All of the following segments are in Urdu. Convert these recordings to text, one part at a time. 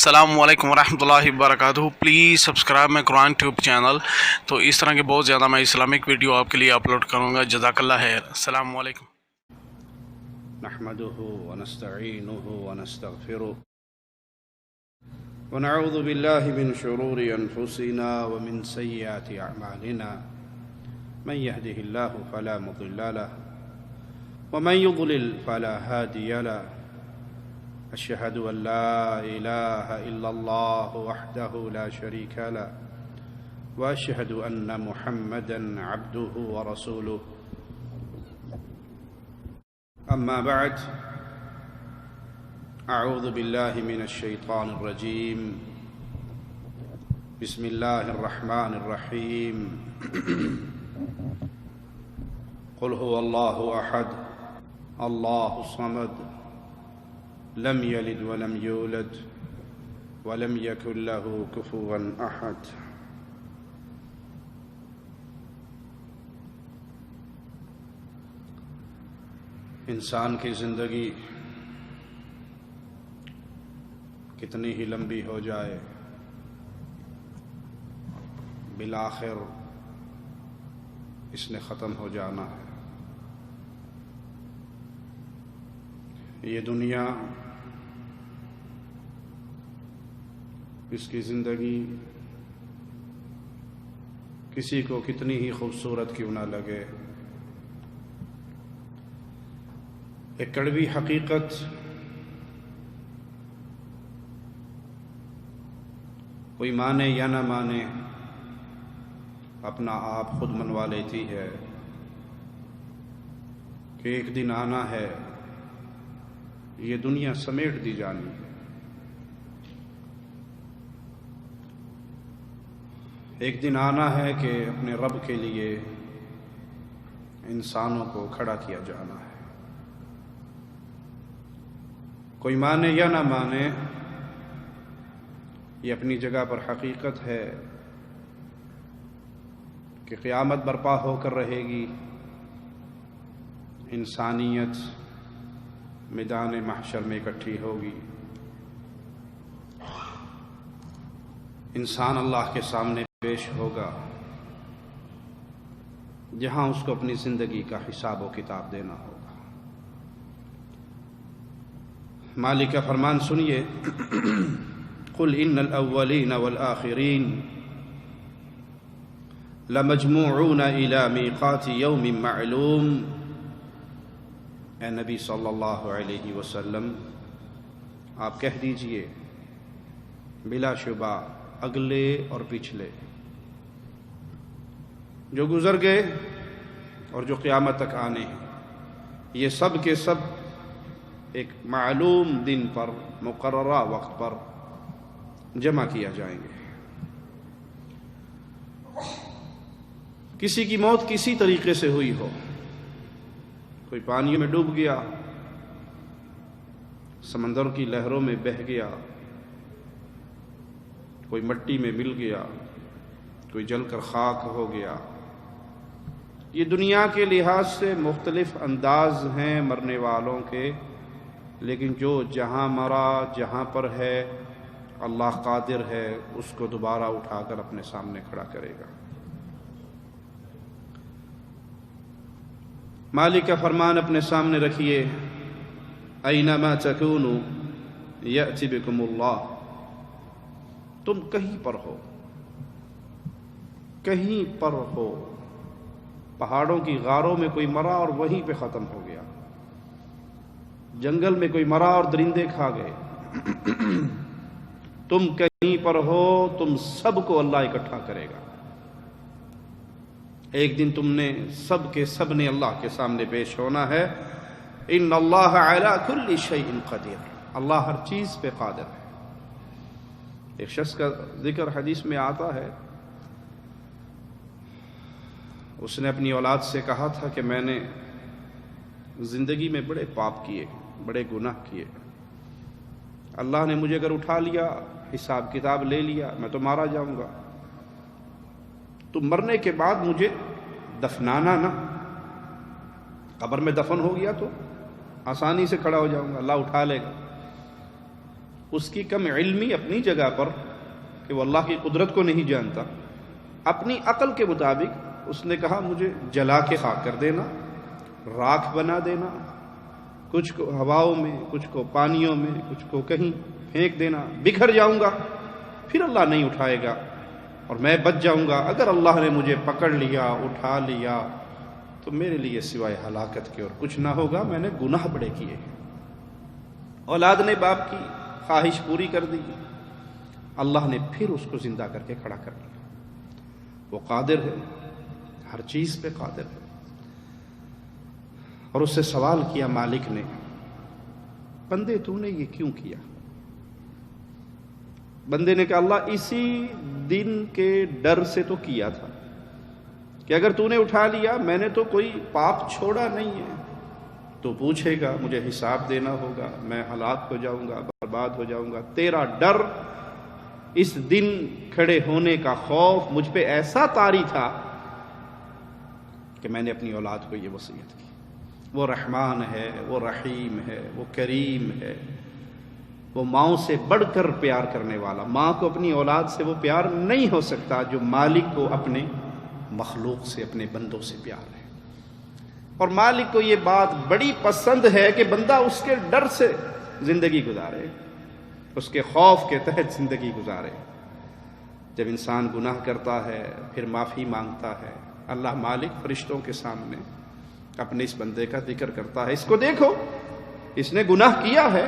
السلام علیکم ورحمۃ اللہ وبرکاتہ۔ Please subscribe my Quran tube channel. تو اس طرح کے بہت زیادہ میں اسلامک ویڈیو آپ کے لیے اپلوڈ کروں گا۔ جزاک اللہ خیر۔ السلام علیکم۔ نحمده ونستعينه ونستغفره ونعوذ بالله من شرور أنفسنا ومن سيئات أعمالنا، من يهده الله فلا مضل له ومن يضلل فلا هادي له، أشهد أن لا إله إلا الله وحده لا شريك له، وأشهد أن محمدا عبده ورسوله، أما بعد، أعوذ بالله من الشيطان الرجيم، بسم الله الرحمن الرحيم، قل هو الله أحد الله الصمد لم يلد ولم يولد ولم يكن له كفوا أحد۔ انسان کی زندگی کتنی ہی لمبی ہو جائے، بالآخر اس نے ختم ہو جانا ہے۔ یہ دنیا، اس کی زندگی کسی کو کتنی ہی خوبصورت کیوں نہ لگے، ایک کڑوی حقیقت کوئی مانے یا نہ مانے اپنا آپ خود منوا لیتی ہے کہ ایک دن آنا ہے، یہ دنیا سمیٹ دی جانی ہے۔ ایک دن آنا ہے کہ اپنے رب کے لیے انسانوں کو کھڑا کیا جانا ہے۔ کوئی مانے یا نہ مانے، یہ اپنی جگہ پر حقیقت ہے کہ قیامت برپا ہو کر رہے گی، انسانیت میدان محشر میں اکٹھی ہوگی، انسان اللہ کے سامنے پیش ہوگا، جہاں اس کو اپنی زندگی کا حساب و کتاب دینا ہوگا۔ مالک کا فرمان سنیے، قل ان الاولین والآخرین لمجموعون الى میقات یوم معلوم۔ اے نبی صلی اللہ علیہ وسلم، آپ کہہ دیجئے بلا شبہ اگلے اور پچھلے، جو گزر گئے اور جو قیامت تک آنے ہیں، یہ سب کے سب ایک معلوم دن پر، مقررہ وقت پر جمع کیا جائیں گے۔ کسی کی موت کسی طریقے سے ہوئی ہو، کوئی پانی میں ڈوب گیا، سمندر کی لہروں میں بہہ گیا، کوئی مٹی میں مل گیا، کوئی جل کر خاک ہو گیا۔ یہ دنیا کے لحاظ سے مختلف انداز ہیں مرنے والوں کے، لیکن جو جہاں مرا، جہاں پر ہے، اللہ قادر ہے اس کو دوبارہ اٹھا کر اپنے سامنے کھڑا کرے گا۔ مالک کا فرمان اپنے سامنے رکھیے، اینما تکونوا یأتی بکم اللہ۔ تم کہیں پر ہو، کہیں پر ہو، پہاڑوں کی غاروں میں کوئی مرا اور وہیں پہ ختم ہو گیا، جنگل میں کوئی مرا اور درندے کھا گئے، تم کہیں پر ہو، تم سب کو اللہ اکٹھا کرے گا۔ ایک دن تم نے سب کے سب نے اللہ کے سامنے پیش ہونا ہے۔ ان اللہ علی کل شیء قدیر، اللہ ہر چیز پہ قادر ہے۔ ایک شخص کا ذکر حدیث میں آتا ہے، اس نے اپنی اولاد سے کہا تھا کہ میں نے زندگی میں بڑے پاپ کیے، بڑے گناہ کیے، اللہ نے مجھے اگر اٹھا لیا، حساب کتاب لے لیا، میں تو مارا جاؤں گا، تو مرنے کے بعد مجھے دفنانا نا، قبر میں دفن ہو گیا تو آسانی سے کھڑا ہو جاؤں گا، اللہ اٹھا لے گا۔ اس کی کم علمی اپنی جگہ پر کہ وہ اللہ کی قدرت کو نہیں جانتا، اپنی عقل کے مطابق اس نے کہا مجھے جلا کے خاک کر دینا، راکھ بنا دینا، کچھ کو ہواؤں میں، کچھ کو پانیوں میں، کچھ کو کہیں پھینک دینا، بکھر جاؤں گا، پھر اللہ نہیں اٹھائے گا اور میں بچ جاؤں گا۔ اگر اللہ نے مجھے پکڑ لیا، اٹھا لیا، تو میرے لیے سوائے ہلاکت کے اور کچھ نہ ہوگا، میں نے گناہ بڑے کیے ہیں۔ اولاد نے باپ کی خواہش پوری کر دی، اللہ نے پھر اس کو زندہ کر کے کھڑا کر دیا۔ وہ قادر ہے، ہر چیز پہ قادر ہے۔ اور اس سے سوال کیا مالک نے، بندے تو نے یہ کیوں کیا؟ بندے نے کہا اللہ اسی دن کے ڈر سے تو کیا تھا کہ اگر تو نے اٹھا لیا، میں نے تو کوئی پاپ چھوڑا نہیں ہے، تو پوچھے گا، مجھے حساب دینا ہوگا، میں ہلاک ہو جاؤں گا، برباد ہو جاؤں گا۔ تیرا ڈر، اس دن کھڑے ہونے کا خوف مجھ پہ ایسا طاری تھا کہ میں نے اپنی اولاد کو یہ وصیت کی۔ وہ رحمان ہے، وہ رحیم ہے، وہ کریم ہے، وہ ماؤں سے بڑھ کر پیار کرنے والا۔ ماں کو اپنی اولاد سے وہ پیار نہیں ہو سکتا جو مالک کو اپنے مخلوق سے، اپنے بندوں سے پیار ہے۔ اور مالک کو یہ بات بڑی پسند ہے کہ بندہ اس کے ڈر سے زندگی گزارے، اس کے خوف کے تحت زندگی گزارے۔ جب انسان گناہ کرتا ہے پھر معافی مانگتا ہے، اللہ مالک فرشتوں کے سامنے اپنے اس بندے کا ذکر کرتا ہے، اس کو دیکھو، اس نے گناہ کیا ہے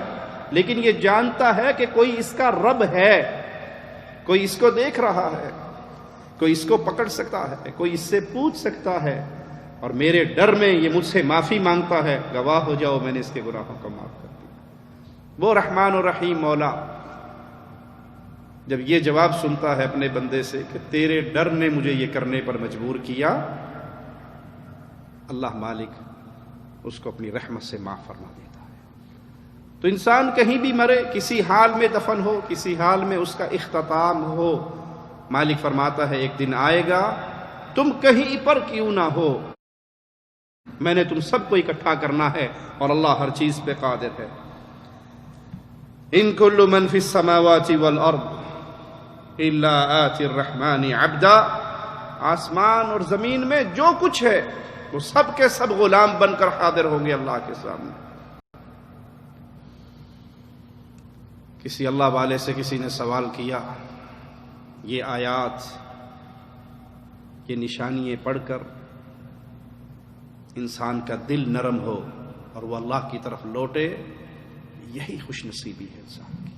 لیکن یہ جانتا ہے کہ کوئی اس کا رب ہے، کوئی اس کو دیکھ رہا ہے، کوئی اس کو پکڑ سکتا ہے، کوئی اس سے پوچھ سکتا ہے، اور میرے ڈر میں یہ مجھ سے معافی مانگتا ہے، گواہ ہو جاؤ میں نے اس کے گناہوں کو معاف کر دیا۔ وہ رحمان و رحیم مولا جب یہ جواب سنتا ہے اپنے بندے سے کہ تیرے ڈر نے مجھے یہ کرنے پر مجبور کیا، اللہ مالک اس کو اپنی رحمت سے معاف فرما دیتا ہے۔ تو انسان کہیں بھی مرے، کسی حال میں دفن ہو، کسی حال میں اس کا اختتام ہو، مالک فرماتا ہے ایک دن آئے گا، تم کہیں پر کیوں نہ ہو، میں نے تم سب کو اکٹھا کرنا ہے، اور اللہ ہر چیز پہ قادر ہے۔ ان کل من فی السماوات والارض الا آتی الرحمن عبدا، آسمان اور زمین میں جو کچھ ہے وہ سب کے سب غلام بن کر حاضر ہوں گے اللہ کے سامنے۔ کسی اللہ والے سے کسی نے سوال کیا، یہ آیات، یہ نشانیاں پڑھ کر انسان کا دل نرم ہو اور وہ اللہ کی طرف لوٹے، یہی خوش نصیبی ہے انسان کی۔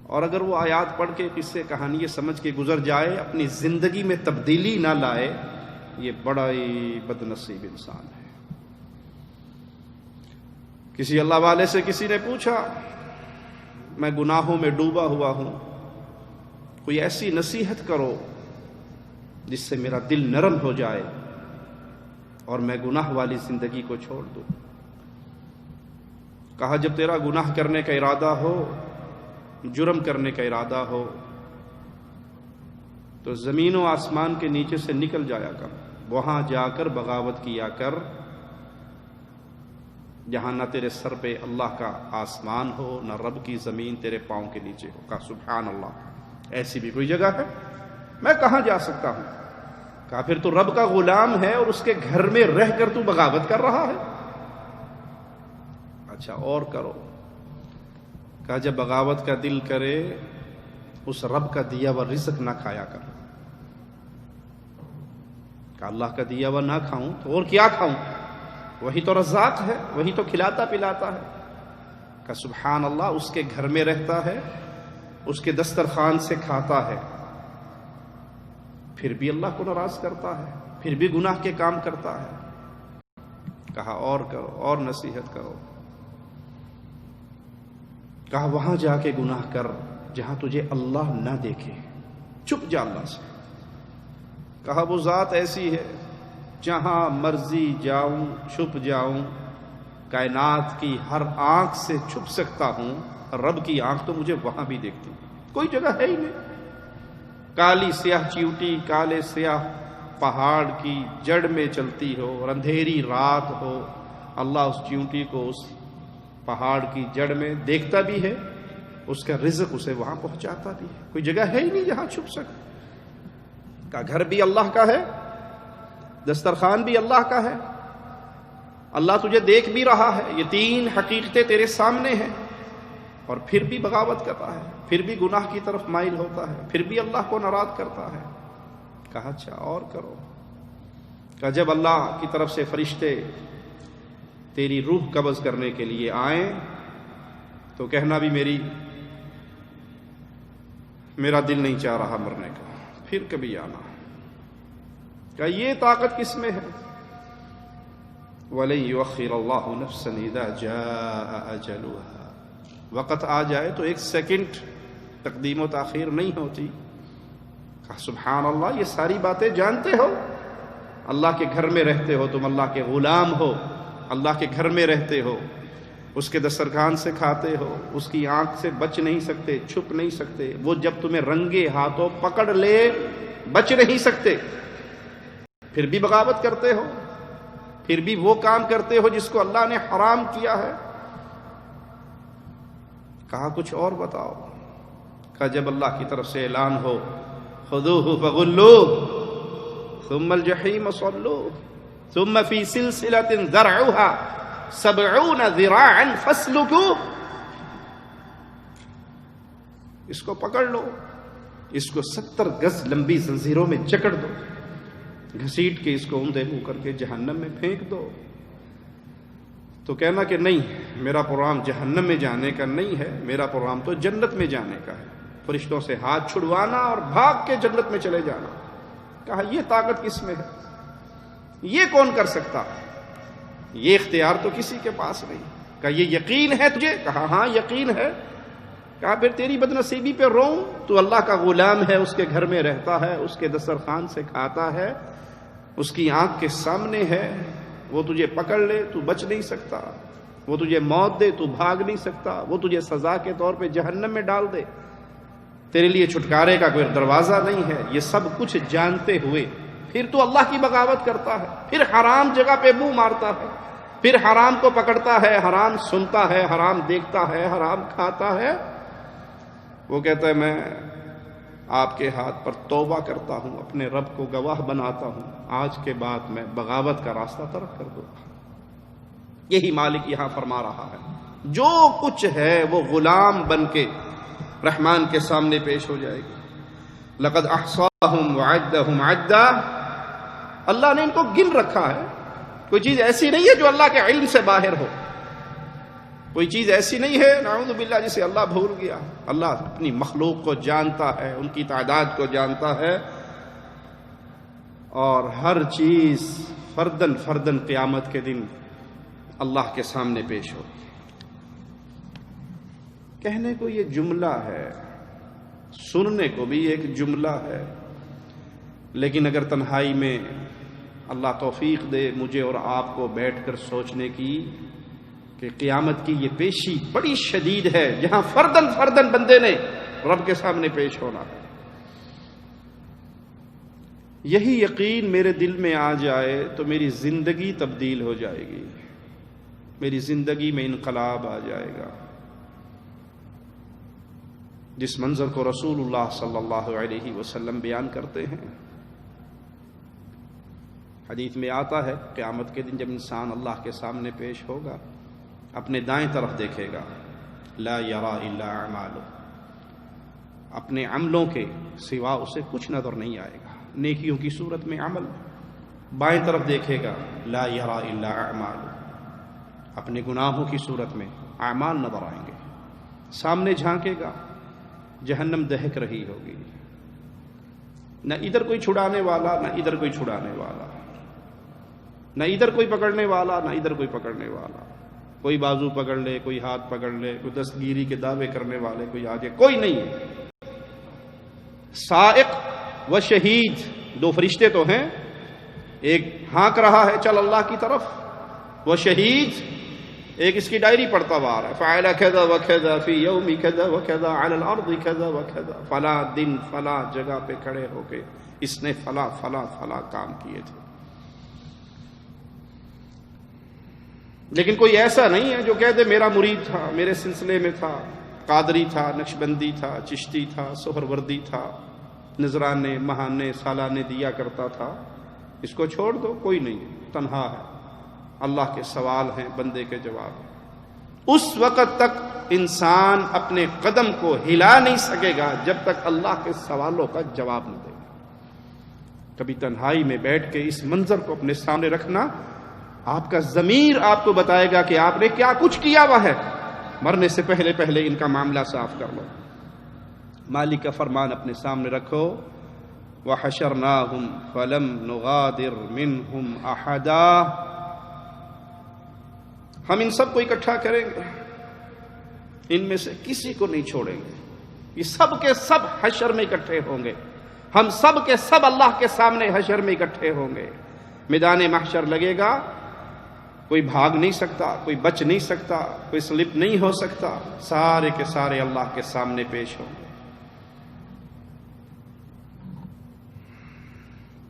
اور اگر وہ آیات پڑھ کے قصے کہانی سمجھ کے گزر جائے، اپنی زندگی میں تبدیلی نہ لائے، یہ بڑا ہی بد نصیب انسان ہے۔ کسی اللہ والے سے کسی نے پوچھا، میں گناہوں میں ڈوبا ہوا ہوں، کوئی ایسی نصیحت کرو جس سے میرا دل نرم ہو جائے اور میں گناہ والی زندگی کو چھوڑ دوں۔ کہا جب تیرا گناہ کرنے کا ارادہ ہو، جرم کرنے کا ارادہ ہو، تو زمین و آسمان کے نیچے سے نکل جایا کر، وہاں جا کر بغاوت کیا کر جہاں نہ تیرے سر پہ اللہ کا آسمان ہو، نہ رب کی زمین تیرے پاؤں کے نیچے ہو۔ کہا سبحان اللہ، ایسی بھی کوئی جگہ ہے؟ میں کہاں جا سکتا ہوں؟ کہا پھر تو رب کا غلام ہے اور اس کے گھر میں رہ کر تو بغاوت کر رہا ہے۔ اچھا اور کرو۔ کہا جب بغاوت کا دل کرے، اس رب کا دیا ہوا رزق نہ کھایا کر۔ کہ اللہ کا دیا ہوا نہ کھاؤں تو اور کیا کھاؤں؟ وہی تو رزاق ہے، وہی تو کھلاتا پلاتا ہے۔ کہ سبحان اللہ، اس کے گھر میں رہتا ہے، اس کے دسترخوان سے کھاتا ہے، پھر بھی اللہ کو ناراض کرتا ہے، پھر بھی گناہ کے کام کرتا ہے۔ کہا اور کرو، اور نصیحت کرو۔ کہا وہاں جا کے گناہ کر جہاں تجھے اللہ نہ دیکھے، چھپ جا اللہ سے۔ کہا وہ ذات ایسی ہے جہاں مرضی جاؤں چھپ جاؤں، کائنات کی ہر آنکھ سے چھپ سکتا ہوں، رب کی آنکھ تو مجھے وہاں بھی دیکھتی، کوئی جگہ ہے ہی نہیں۔ کالی سیاہ چیوٹی، کالے سیاہ پہاڑ کی جڑ میں چلتی ہو اور اندھیری رات ہو، اللہ اس چیونٹی کو اس پہاڑ کی جڑ میں دیکھتا بھی ہے اس کا رزق اسے وہاں پہنچاتا بھی ہے. کوئی جگہ ہے ہی نہیں جہاں چھپ سکے. کا گھر بھی اللہ کا ہے، دسترخوان بھی اللہ کا ہے، اللہ تجھے دیکھ بھی رہا ہے. یہ تین حقیقتیں تیرے سامنے ہیں، اور پھر بھی بغاوت کرتا ہے، پھر بھی گناہ کی طرف مائل ہوتا ہے، پھر بھی اللہ کو ناراض کرتا ہے. کہا اچھا اور کرو. کہ جب اللہ کی طرف سے فرشتے تیری روح قبض کرنے کے لیے آئیں تو کہنا بھی میرا دل نہیں چاہ رہا مرنے کا، پھر کبھی آنا. کہ یہ طاقت کس میں ہے؟ وَلَن يُؤَخِّرَ اللَّهُ نَفْسًا إِذَا جَاءَ أَجَلُهَا. وقت آ جائے تو ایک سیکنڈ تقدیم و تاخیر نہیں ہوتی. کہا سبحان اللہ، یہ ساری باتیں جانتے ہو. اللہ کے گھر میں رہتے ہو، تم اللہ کے غلام ہو، اللہ کے گھر میں رہتے ہو، اس کے دسترخوان سے کھاتے ہو، اس کی آنکھ سے بچ نہیں سکتے، چھپ نہیں سکتے. وہ جب تمہیں رنگے ہاتھوں پکڑ لے بچ نہیں سکتے، پھر بھی بغاوت کرتے ہو، پھر بھی وہ کام کرتے ہو جس کو اللہ نے حرام کیا ہے. کہا کچھ اور بتاؤ. کہا جب اللہ کی طرف سے اعلان ہو خذوہ فغلوہ ثم الجحیم صلوہ ثم فی سلسلۃ ذرعها 70 ذراعا فاسلکوہ، اس کو پکڑ لو، اس کو 70 گز لمبی زنجیروں میں جکڑ دو، گھسیٹ کے اس کو اوندے منہ کر کے جہنم میں پھینک دو. تو کہنا کہ نہیں، میرا پروگرام جہنم میں جانے کا نہیں ہے، میرا پروگرام تو جنت میں جانے کا ہے. فرشتوں سے ہاتھ چھڑوانا اور بھاگ کے جنت میں چلے جانا. کہا یہ طاقت کس میں ہے؟ یہ کون کر سکتا؟ یہ اختیار تو کسی کے پاس نہیں. کہا یہ یقین ہے تجھے؟ کہا ہاں یقین ہے. کہا پھر تیری بد نصیبی پہ روؤں؟ تو اللہ کا غلام ہے، اس کے گھر میں رہتا ہے، اس کے دسترخوان سے کھاتا ہے، اس کی آنکھ کے سامنے ہے. وہ تجھے پکڑ لے تو بچ نہیں سکتا، وہ تجھے موت دے تو بھاگ نہیں سکتا، وہ تجھے سزا کے طور پہ جہنم میں ڈال دے، تیرے لیے چھٹکارے کا کوئی دروازہ نہیں ہے. یہ سب کچھ جانتے ہوئے پھر تو اللہ کی بغاوت کرتا ہے، پھر حرام جگہ پہ منہ مارتا ہے، پھر حرام کو پکڑتا ہے، حرام سنتا ہے، حرام دیکھتا ہے، حرام کھاتا ہے. وہ کہتا ہے میں آپ کے ہاتھ پر توبہ کرتا ہوں، اپنے رب کو گواہ بناتا ہوں، آج کے بعد میں بغاوت کا راستہ ترک کر دوں گا. یہی مالک یہاں فرما رہا ہے. جو کچھ ہے وہ غلام بن کے رحمان کے سامنے پیش ہو جائے گی. لقد احصاهم وعدهم عدا. اللہ نے ان کو گن رکھا ہے. کوئی چیز ایسی نہیں ہے جو اللہ کے علم سے باہر ہو، کوئی چیز ایسی نہیں ہے نعوذ باللہ جسے اللہ بھول گیا. اللہ اپنی مخلوق کو جانتا ہے، ان کی تعداد کو جانتا ہے، اور ہر چیز فردن فردن قیامت کے دن اللہ کے سامنے پیش ہوگی. کہنے کو یہ جملہ ہے، سننے کو بھی ایک جملہ ہے، لیکن اگر تنہائی میں اللہ توفیق دے مجھے اور آپ کو بیٹھ کر سوچنے کی کہ قیامت کی یہ پیشی بڑی شدید ہے جہاں فردن فردن بندے نے رب کے سامنے پیش ہونا ہے، یہی یقین میرے دل میں آ جائے تو میری زندگی تبدیل ہو جائے گی، میری زندگی میں انقلاب آ جائے گا. جس منظر کو رسول اللہ صلی اللہ علیہ وسلم بیان کرتے ہیں، حدیث میں آتا ہے قیامت کے دن جب انسان اللہ کے سامنے پیش ہوگا، اپنے دائیں طرف دیکھے گا، لا یرا الا اعمالہ، اپنے عملوں کے سوا اسے کچھ نظر نہیں آئے گا، نیکیوں کی صورت میں عمل. بائیں طرف دیکھے گا، لا یرا الا اعمالہ، اپنے گناہوں کی صورت میں اعمال نظر آئیں گے. سامنے جھانکے گا، جہنم دہک رہی ہوگی، نہ ادھر کوئی چھڑانے والا، نہ ادھر کوئی چھڑانے والا، نہ ادھر کوئی پکڑنے والا، نہ ادھر کوئی پکڑنے والا. کوئی بازو پکڑ لے، کوئی ہاتھ پکڑ لے، کوئی دستگیری کے دعوے کرنے والے کوئی آگے کوئی نہیں ہے. سائق و شہید دو فرشتے تو ہیں، ایک ہانک رہا ہے چل اللہ کی طرف، وہ شہید ایک اس کی ڈائری پڑھتا ہوا آ رہا ہے، فعل کذا وکذا فی یوم کذا وکذا علی الارض کذا وکذا، فلاں دن فلاں جگہ پہ کھڑے ہو کے اس نے فلاں فلاں فلاں کام کیے تھے. لیکن کوئی ایسا نہیں ہے جو کہہ دے میرا مرید تھا، میرے سلسلے میں تھا، قادری تھا، نقشبندی تھا، چشتی تھا، سہروردی تھا، نذرانے ماہانے سالانے دیا کرتا تھا، اس کو چھوڑ دو، کوئی نہیں، تنہا ہے، اللہ کے سوال ہیں، بندے کے جواب ہیں۔ اس وقت تک انسان اپنے قدم کو ہلا نہیں سکے گا جب تک اللہ کے سوالوں کا جواب نہ دے گا۔ کبھی تنہائی میں بیٹھ کے اس منظر کو اپنے سامنے رکھنا، آپ کا ضمیر آپ کو بتائے گا کہ آپ نے کیا کچھ کیا ہوا ہے۔ مرنے سے پہلے پہلے ان کا معاملہ صاف کر لو۔ مالک کا فرمان اپنے سامنے رکھو، وَحَشَرْنَاهُمْ فَلَمْ نُغَادِرْ مِنْهُمْ أَحَدًا، ہم ان سب کو اکٹھا کریں گے، ان میں سے کسی کو نہیں چھوڑیں گے، یہ سب کے سب حشر میں اکٹھے ہوں گے، ہم سب کے سب اللہ کے سامنے حشر میں اکٹھے ہوں گے۔ میدان محشر لگے گا، کوئی بھاگ نہیں سکتا، کوئی بچ نہیں سکتا، کوئی سلپ نہیں ہو سکتا، سارے کے سارے اللہ کے سامنے پیش ہوں گے۔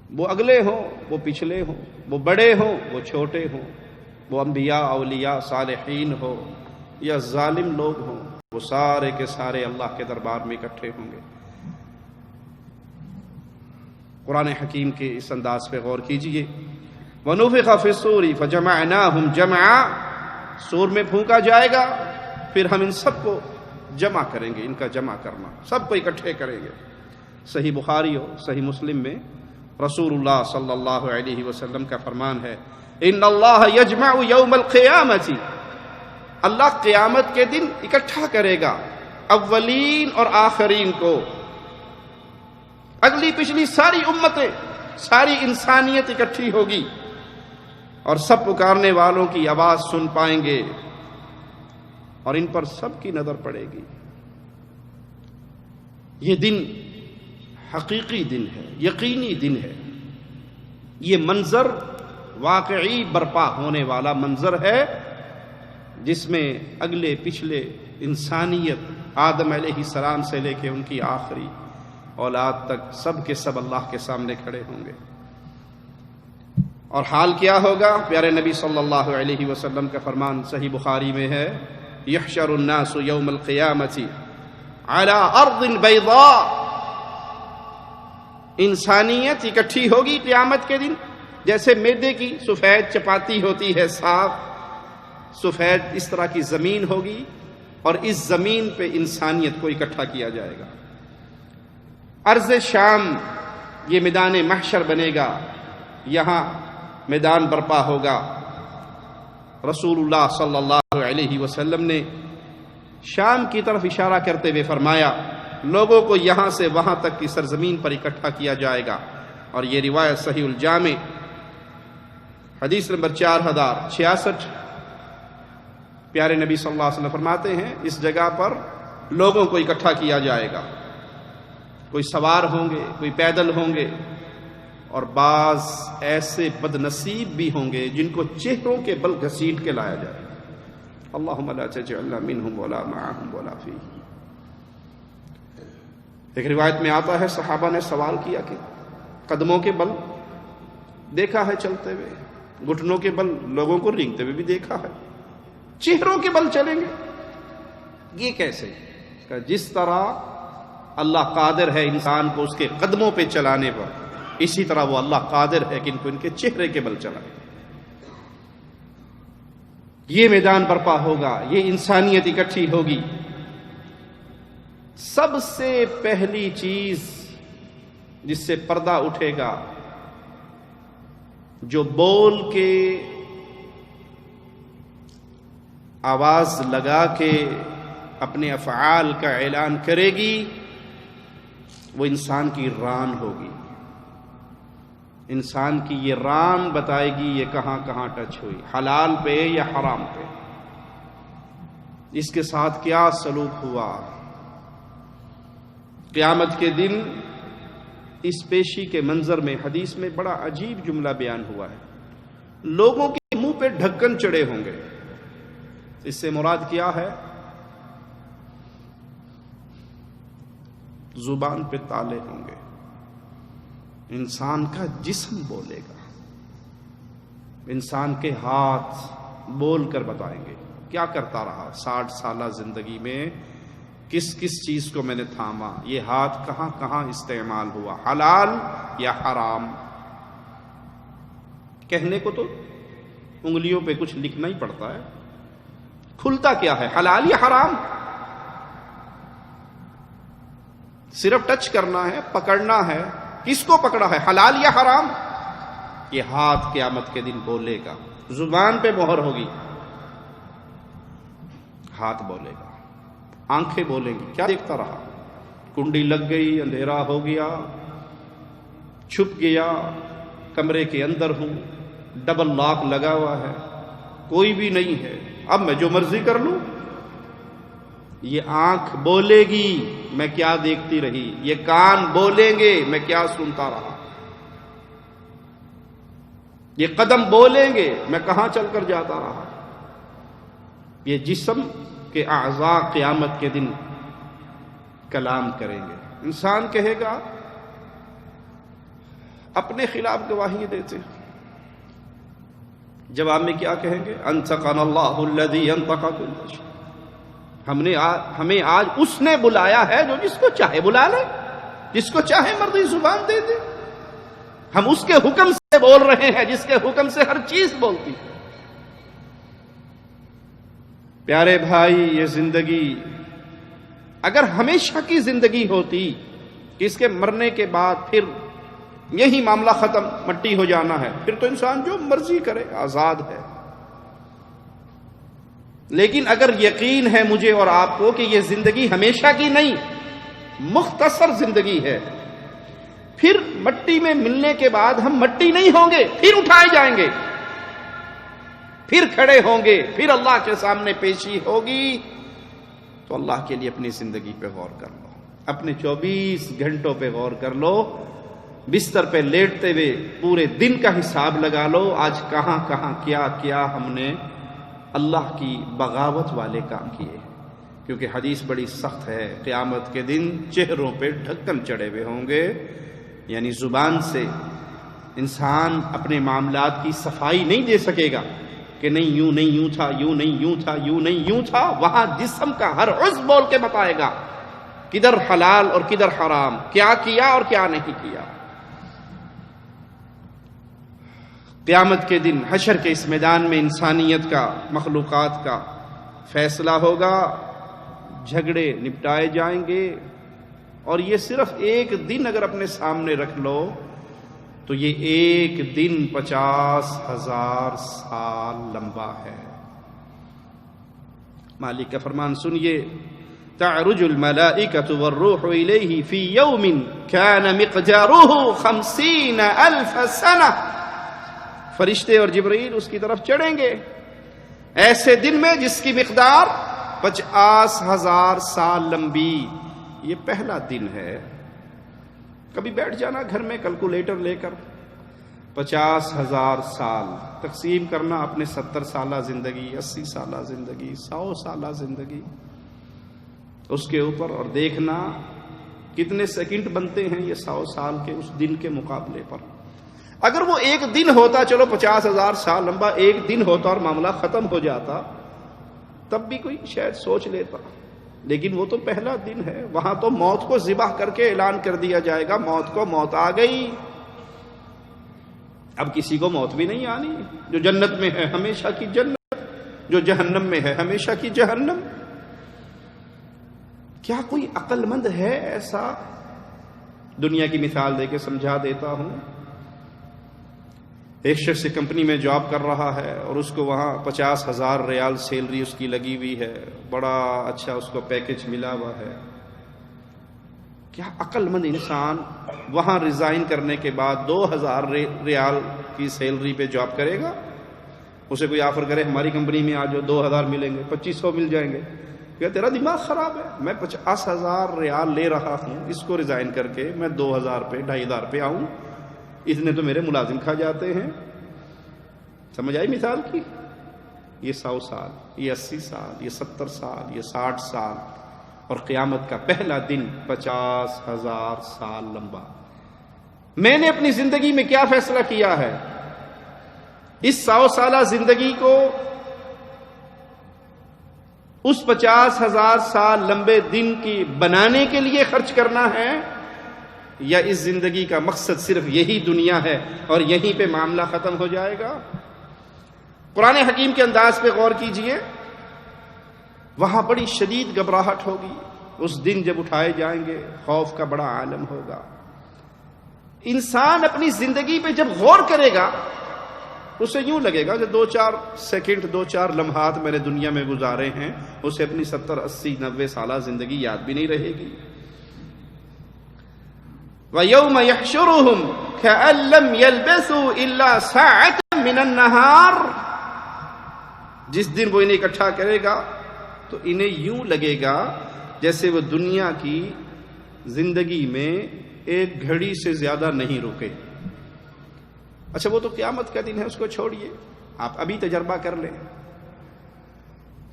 وہ اگلے ہوں، وہ پچھلے ہوں، وہ بڑے ہوں، وہ چھوٹے ہوں، وہ انبیاء اولیاء صالحین ہو یا ظالم لوگ ہوں، وہ سارے کے سارے اللہ کے دربار میں اکٹھے ہوں گے۔ قرآن حکیم کے اس انداز پہ غور کیجئے، وَنُفِخَ فِي الصُّورِ فَجَمَعْنَاهُمْ جَمْعًا، سور میں پھونکا جائے گا، پھر ہم ان سب کو جمع کریں گے، ان کا جمع کرنا، سب کو اکٹھے کریں گے۔ صحیح بخاری ہو، صحیح مسلم میں رسول اللہ صلی اللہ علیہ وسلم کا فرمان ہے، ان اللہ یجمع یوم القیامت، اللہ قیامت کے دن اکٹھا کرے گا اولین اور آخرین کو، اگلی پچھلی ساری امتیں، ساری انسانیت اکٹھی ہوگی، اور سب پکارنے والوں کی آواز سن پائیں گے، اور ان پر سب کی نظر پڑے گی۔ یہ دن حقیقی دن ہے، یقینی دن ہے، یہ منظر واقعی برپا ہونے والا منظر ہے، جس میں اگلے پچھلے انسانیت آدم علیہ السلام سے لے کے ان کی آخری اولاد تک سب کے سب اللہ کے سامنے کھڑے ہوں گے۔ اور حال کیا ہوگا؟ پیارے نبی صلی اللہ علیہ وسلم کا فرمان صحیح بخاری میں ہے، یحشر الناس یوم القیامت علی ارض بیضاء، انسانیت اکٹھی ہوگی قیامت کے دن، جیسے میدے کی سفید چپاتی ہوتی ہے، صاف سفید اس طرح کی زمین ہوگی، اور اس زمین پہ انسانیت کو اکٹھا کیا جائے گا۔ ارض شام یہ میدان محشر بنے گا، یہاں میدان برپا ہوگا۔ رسول اللہ صلی اللہ علیہ وسلم نے شام کی طرف اشارہ کرتے ہوئے فرمایا، لوگوں کو یہاں سے وہاں تک کی سرزمین پر اکٹھا کیا جائے گا، اور یہ روایت صحیح الجامع حدیث نمبر 4066، پیارے نبی صلی اللہ علیہ وسلم فرماتے ہیں اس جگہ پر لوگوں کو اکٹھا کیا جائے گا، کوئی سوار ہوں گے، کوئی پیدل ہوں گے، اور بعض ایسے بد نصیب بھی ہوں گے جن کو چہروں کے بل گھسیٹ کے لایا جائے گا۔ اللہم لا تجعلنا منہم ولا معہم ولا فیہم۔ ایک روایت میں آتا ہے صحابہ نے سوال کیا کہ قدموں کے بل دیکھا ہے چلتے ہوئے، گھٹنوں کے بل لوگوں کو رینگتے ہوئے بھی دیکھا ہے، چہروں کے بل چلیں گے، یہ کیسے؟ کہ جس طرح اللہ قادر ہے انسان کو اس کے قدموں پہ چلانے پر، اسی طرح وہ اللہ قادر ہے کہ ان کو ان کے چہرے کے بل چلائے۔ یہ میدان برپا ہوگا، یہ انسانیت اکٹھی ہوگی۔ سب سے پہلی چیز جس سے پردہ اٹھے گا، جو بول کے آواز لگا کے اپنے افعال کا اعلان کرے گی، وہ انسان کی ران ہوگی۔ انسان کی یہ ران بتائے گی یہ کہاں کہاں ٹچ ہوئی، حلال پہ یا حرام پہ، اس کے ساتھ کیا سلوک ہوا۔ قیامت کے دن اس پیشی کے منظر میں حدیث میں بڑا عجیب جملہ بیان ہوا ہے، لوگوں کے منہ پہ ڈھکن چڑھے ہوں گے۔ اس سے مراد کیا ہے؟ زبان پہ تالے ہوں گے، انسان کا جسم بولے گا، انسان کے ہاتھ بول کر بتائیں گے کیا کرتا رہا 60 سالہ زندگی میں، کس کس چیز کو میں نے تھاما، یہ ہاتھ کہاں کہاں استعمال ہوا، حلال یا حرام؟ کہنے کو تو انگلیوں پہ کچھ لکھنا ہی پڑتا ہے، کھلتا کیا ہے، حلال یا حرام؟ صرف ٹچ کرنا ہے، پکڑنا ہے، کس کو پکڑا ہے، حلال یا حرام؟ یہ ہاتھ قیامت کے دن بولے گا، زبان پہ مہر ہوگی، ہاتھ بولے گا، آنکھیں بولیں گی، کیا دیکھتا رہا، کنڈی لگ گئی، اندھیرا ہو گیا، چھپ گیا، کمرے کے اندر ہوں، ڈبل لاک لگا ہوا ہے، کوئی بھی نہیں ہے، اب میں جو مرضی کر لوں۔ یہ آنکھ بولے گی میں کیا دیکھتی رہی، یہ کان بولیں گے میں کیا سنتا رہا، یہ قدم بولیں گے میں کہاں چل کر جاتا رہا، یہ جسم کے اعضاء قیامت کے دن کلام کریں گے۔ انسان کہے گا، اپنے خلاف گواہی دیتے، جواب میں کیا کہیں گے؟ انطقنا اللہ الذی انطق کل شیء، ہمیں آج اس نے بلایا ہے جو جس کو چاہے بلا لے، جس کو چاہے مرضی زبان دے دے، ہم اس کے حکم سے بول رہے ہیں جس کے حکم سے ہر چیز بولتی ہے۔ پیارے بھائی، یہ زندگی اگر ہمیشہ کی زندگی ہوتی کہ اس کے مرنے کے بعد پھر یہی معاملہ ختم، مٹی ہو جانا ہے، پھر تو انسان جو مرضی کرے، آزاد ہے۔ لیکن اگر یقین ہے مجھے اور آپ کو کہ یہ زندگی ہمیشہ کی نہیں، مختصر زندگی ہے، پھر مٹی میں ملنے کے بعد ہم مٹی نہیں ہوں گے، پھر اٹھائے جائیں گے، پھر کھڑے ہوں گے، پھر اللہ کے سامنے پیشی ہوگی۔ تو اللہ کے لیے اپنی زندگی پہ غور کر لو، اپنے 24 گھنٹوں پہ غور کر لو، بستر پہ لیٹتے ہوئے پورے دن کا حساب لگا لو، آج کہاں کہاں کیا کیا ہم نے اللہ کی بغاوت والے کام کیے، کیونکہ حدیث بڑی سخت ہے، قیامت کے دن چہروں پہ ڈھکن چڑھے ہوئے ہوں گے، یعنی زبان سے انسان اپنے معاملات کی صفائی نہیں دے سکے گا کہ نہیں یوں نہیں یوں تھا، یوں نہیں یوں تھا، یوں نہیں یوں تھا، وہاں جسم کا ہر عضو بول کے بتائے گا کدھر حلال اور کدھر حرام، کیا کیا اور کیا نہیں کیا۔ قیامت کے دن حشر کے اس میدان میں انسانیت کا، مخلوقات کا فیصلہ ہوگا، جھگڑے نپٹائے جائیں گے، اور یہ صرف ایک دن اگر اپنے سامنے رکھ لو تو یہ ایک دن 50,000 سال لمبا ہے۔ مالک کا فرمان سنیے، تعرج الملائکۃ والروح الیہ فی یوم کان مقدارہ 50,000 سنہ، فرشتے اور جبرائیل اس کی طرف چڑھیں گے ایسے دن میں جس کی مقدار 50,000 سال لمبی۔ یہ پہلا دن ہے، کبھی بیٹھ جانا گھر میں کیلکولیٹر لے کر، 50,000 سال تقسیم کرنا اپنے 70 سالہ زندگی، 80 سالہ زندگی، 100 سالہ زندگی، اس کے اوپر، اور دیکھنا کتنے سیکنڈ بنتے ہیں یہ 100 سال کے اس دن کے مقابلے پر۔ اگر وہ ایک دن ہوتا، چلو 50,000 سال لمبا ایک دن ہوتا اور معاملہ ختم ہو جاتا، تب بھی کوئی شاید سوچ لیتا، لیکن وہ تو پہلا دن ہے، وہاں تو موت کو ذبح کر کے اعلان کر دیا جائے گا، موت کو موت آ گئی، اب کسی کو موت بھی نہیں آنی، جو جنت میں ہے ہمیشہ کی جنت، جو جہنم میں ہے ہمیشہ کی جہنم۔ کیا کوئی عقل مند ہے ایسا؟ دنیا کی مثال دے کے سمجھا دیتا ہوں۔ ایک شخص کمپنی میں جاب کر رہا ہے اور اس کو وہاں 50,000 ریال سیلری اس کی لگی ہوئی ہے، بڑا اچھا اس کو پیکج ملا ہوا ہے۔ کیا عقل مند انسان وہاں ریزائن کرنے کے بعد 2,000 ریال کی سیلری پہ جاب کرے گا؟ اسے کوئی آفر کرے ہماری کمپنی میں آ جاؤ، 2,000 ملیں گے، 2,500 مل جائیں گے، کیا تیرا دماغ خراب ہے؟ میں 50,000 ریال لے رہا ہوں، اس کو ریزائن کر کے میں 2,000 پہ 2,500 پہ آؤں، اتنے تو میرے ملازم کھا جاتے ہیں۔ سمجھ آئی مثال کی؟ یہ 100 سال، یہ 80 سال، یہ 70 سال، یہ 60 سال، اور قیامت کا پہلا دن 50,000 سال لمبا۔ میں نے اپنی زندگی میں کیا فیصلہ کیا ہے؟ اس 100 سالہ زندگی کو اس 50,000 سال لمبے دن کی بنانے کے لیے خرچ کرنا ہے، یا اس زندگی کا مقصد صرف یہی دنیا ہے اور یہیں پہ معاملہ ختم ہو جائے گا؟ قرآن حکیم کے انداز پہ غور کیجئے، وہاں بڑی شدید گھبراہٹ ہوگی، اس دن جب اٹھائے جائیں گے خوف کا بڑا عالم ہوگا۔ انسان اپنی زندگی پہ جب غور کرے گا اسے یوں لگے گا کہ 2-4 سیکنڈ 2-4 لمحات میں نے دنیا میں گزارے ہیں، اسے اپنی 70 80 90 سالہ زندگی یاد بھی نہیں رہے گی۔ وَيَوْمَ يَحْشُرُهُمْ كَأَن لَّمْ يَلْبَثُوا إِلَّا سَاعَةً مِّنَ النَّهَارِ، جس دن وہ انہیں اکٹھا کرے گا تو انہیں یوں لگے گا جیسے وہ دنیا کی زندگی میں ایک گھڑی سے زیادہ نہیں رکے۔ اچھا وہ تو قیامت کا دن ہے، اس کو چھوڑیے، آپ ابھی تجربہ کر لیں۔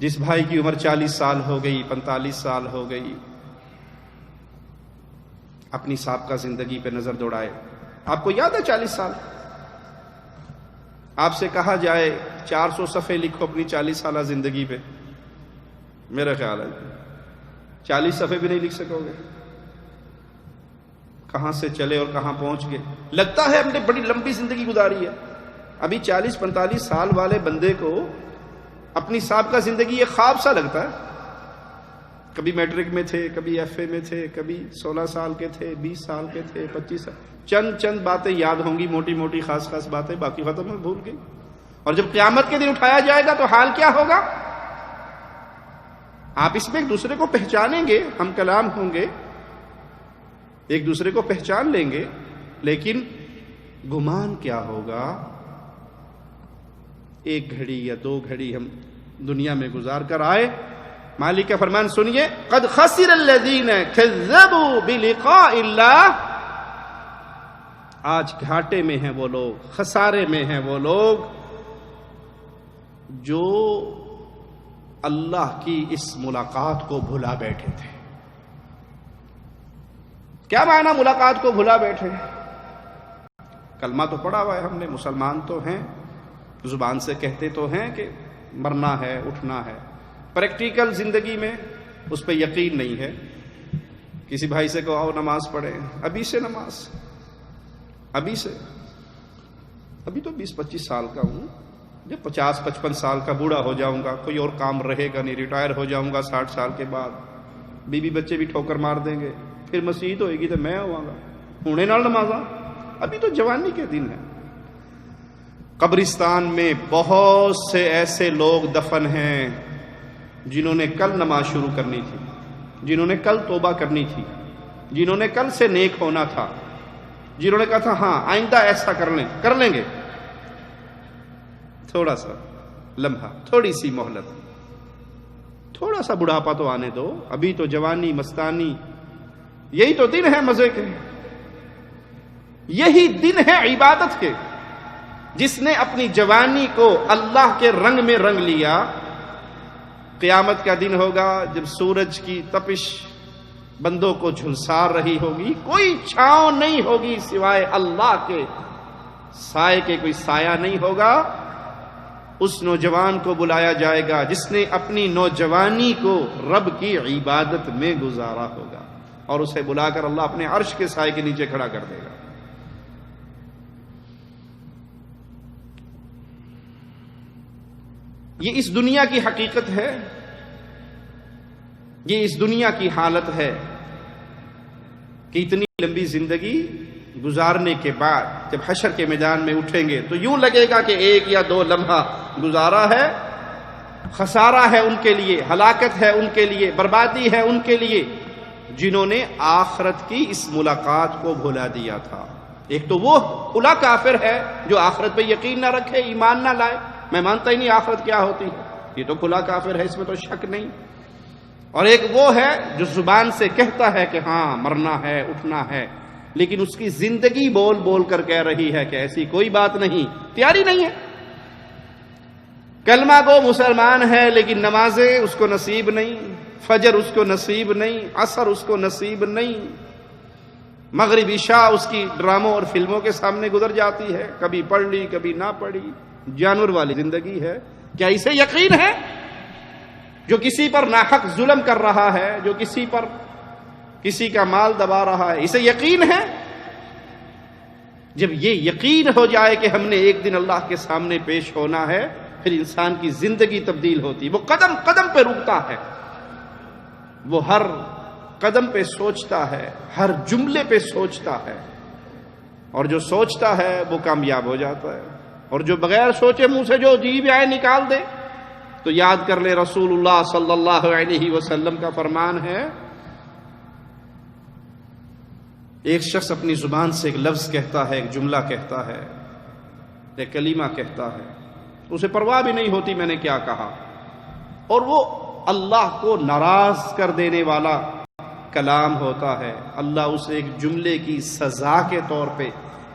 جس بھائی کی عمر 40 سال ہو گئی، 45 سال ہو گئی، اپنی سابقہ زندگی پہ نظر دوڑائے۔ آپ کو یاد ہے 40 سال؟ آپ سے کہا جائے 400 صفحے لکھو اپنی 40 سالہ زندگی پہ، میرا خیال ہے 40 صفحے بھی نہیں لکھ سکو گے۔ کہاں سے چلے اور کہاں پہنچ گئے؟ لگتا ہے ہم نے بڑی لمبی زندگی گزاری ہے۔ ابھی 40-45 سال والے بندے کو اپنی سابقہ زندگی ایک خواب سا لگتا ہے۔ کبھی میٹرک میں تھے، کبھی ایف اے میں تھے، کبھی 16 سال کے تھے، 20 سال کے تھے، 25 سال، چند باتیں یاد ہوں گی، موٹی موٹی خاص باتیں، باقی ختم میں بھول گئی۔ اور جب قیامت کے دن اٹھایا جائے گا تو حال کیا ہوگا؟ آپ اس میں ایک دوسرے کو پہچانیں گے، ہم کلام ہوں گے، ایک دوسرے کو پہچان لیں گے، لیکن گمان کیا ہوگا؟ ایک گھڑی یا 2 گھڑی ہم دنیا میں گزار کر آئے۔ مالک کا فرمان سنیے، قد خسر الذین کذبوا بلقاء اللہ، آج گھاٹے میں ہیں وہ لوگ، خسارے میں ہیں وہ لوگ جو اللہ کی اس ملاقات کو بھلا بیٹھے تھے۔ کیا معنی ملاقات کو بھلا بیٹھے؟ کلمہ تو پڑھا ہوا ہے ہم نے، مسلمان تو ہیں، زبان سے کہتے تو ہیں کہ مرنا ہے، اٹھنا ہے، پریکٹیکل زندگی میں اس پہ یقین نہیں ہے۔ کسی بھائی سے کہو آؤ نماز پڑھیں، ابھی سے نماز، ابھی سے، ابھی تو 20-25 سال کا ہوں، جب 50-55 سال کا بوڑھا ہو جاؤں گا، کوئی اور کام رہے گا نہیں، ریٹائر ہو جاؤں گا 60 سال کے بعد، بیوی بچے بھی ٹھوکر مار دیں گے، پھر مسیحت ہوئے گی تو میں ہوا گا، ہونے نال نمازاں، ابھی تو جوانی کے دن ہے۔ قبرستان میں بہت سے ایسے لوگ دفن ہیں جنہوں نے کل نماز شروع کرنی تھی، جنہوں نے کل توبہ کرنی تھی، جنہوں نے کل سے نیک ہونا تھا، جنہوں نے کہا تھا ہاں آئندہ ایسا کر لیں گے۔ تھوڑا سا لمحہ، تھوڑی سی مہلت، تھوڑا سا بڑھاپا تو آنے دو، ابھی تو جوانی مستانی، یہی تو دن ہے مزے کے، یہی دن ہے عبادت کے۔ جس نے اپنی جوانی کو اللہ کے رنگ میں رنگ لیا، قیامت کا دن ہوگا جب سورج کی تپش بندوں کو جھلسار رہی ہوگی، کوئی چھاؤں نہیں ہوگی سوائے اللہ کے سائے کے، کوئی سایہ نہیں ہوگا۔ اس نوجوان کو بلایا جائے گا جس نے اپنی نوجوانی کو رب کی عبادت میں گزارا ہوگا، اور اسے بلا کر اللہ اپنے عرش کے سائے کے نیچے کھڑا کر دے گا۔ یہ اس دنیا کی حقیقت ہے، یہ اس دنیا کی حالت ہے کہ اتنی لمبی زندگی گزارنے کے بعد جب حشر کے میدان میں اٹھیں گے تو یوں لگے گا کہ 1 یا 2 لمحہ گزارا ہے۔ خسارہ ہے ان کے لیے، ہلاکت ہے ان کے لیے، بربادی ہے ان کے لیے جنہوں نے آخرت کی اس ملاقات کو بھلا دیا تھا۔ ایک تو وہ کھلا کافر ہے جو آخرت پہ یقین نہ رکھے، ایمان نہ لائے، میں مانتا ہی نہیں آخرت کیا ہوتی ہے، یہ تو کھلا کافر ہے، اس میں تو شک نہیں۔ اور ایک وہ ہے جو زبان سے کہتا ہے کہ ہاں مرنا ہے، اٹھنا ہے، لیکن اس کی زندگی بول بول کر کہہ رہی ہے کہ ایسی کوئی بات نہیں، تیاری نہیں ہے۔ کلمہ گو مسلمان ہے لیکن نمازیں اس کو نصیب نہیں، فجر اس کو نصیب نہیں، عصر اس کو نصیب نہیں، مغرب عشاء اس کی ڈراموں اور فلموں کے سامنے گزر جاتی ہے، کبھی پڑھ لی کبھی نہ پڑھی، جانور والی زندگی ہے۔ کیا اسے یقین ہے جو کسی پر ناحق ظلم کر رہا ہے، جو کسی کا مال دبا رہا ہے، اسے یقین ہے؟ جب یہ یقین ہو جائے کہ ہم نے ایک دن اللہ کے سامنے پیش ہونا ہے، پھر انسان کی زندگی تبدیل ہوتی، وہ قدم قدم پہ رکتا ہے، وہ ہر قدم پہ سوچتا ہے، ہر جملے پہ سوچتا ہے، اور جو سوچتا ہے وہ کامیاب ہو جاتا ہے، اور جو بغیر سوچے منہ سے جو جی بھی آئے نکال دے، تو یاد کر لے رسول اللہ صلی اللہ علیہ وسلم کا فرمان ہے، ایک شخص اپنی زبان سے ایک لفظ کہتا ہے، ایک جملہ کہتا ہے، ایک کلمہ کہتا ہے، اسے پرواہ بھی نہیں ہوتی میں نے کیا کہا، اور وہ اللہ کو ناراض کر دینے والا کلام ہوتا ہے، اللہ اسے ایک جملے کی سزا کے طور پہ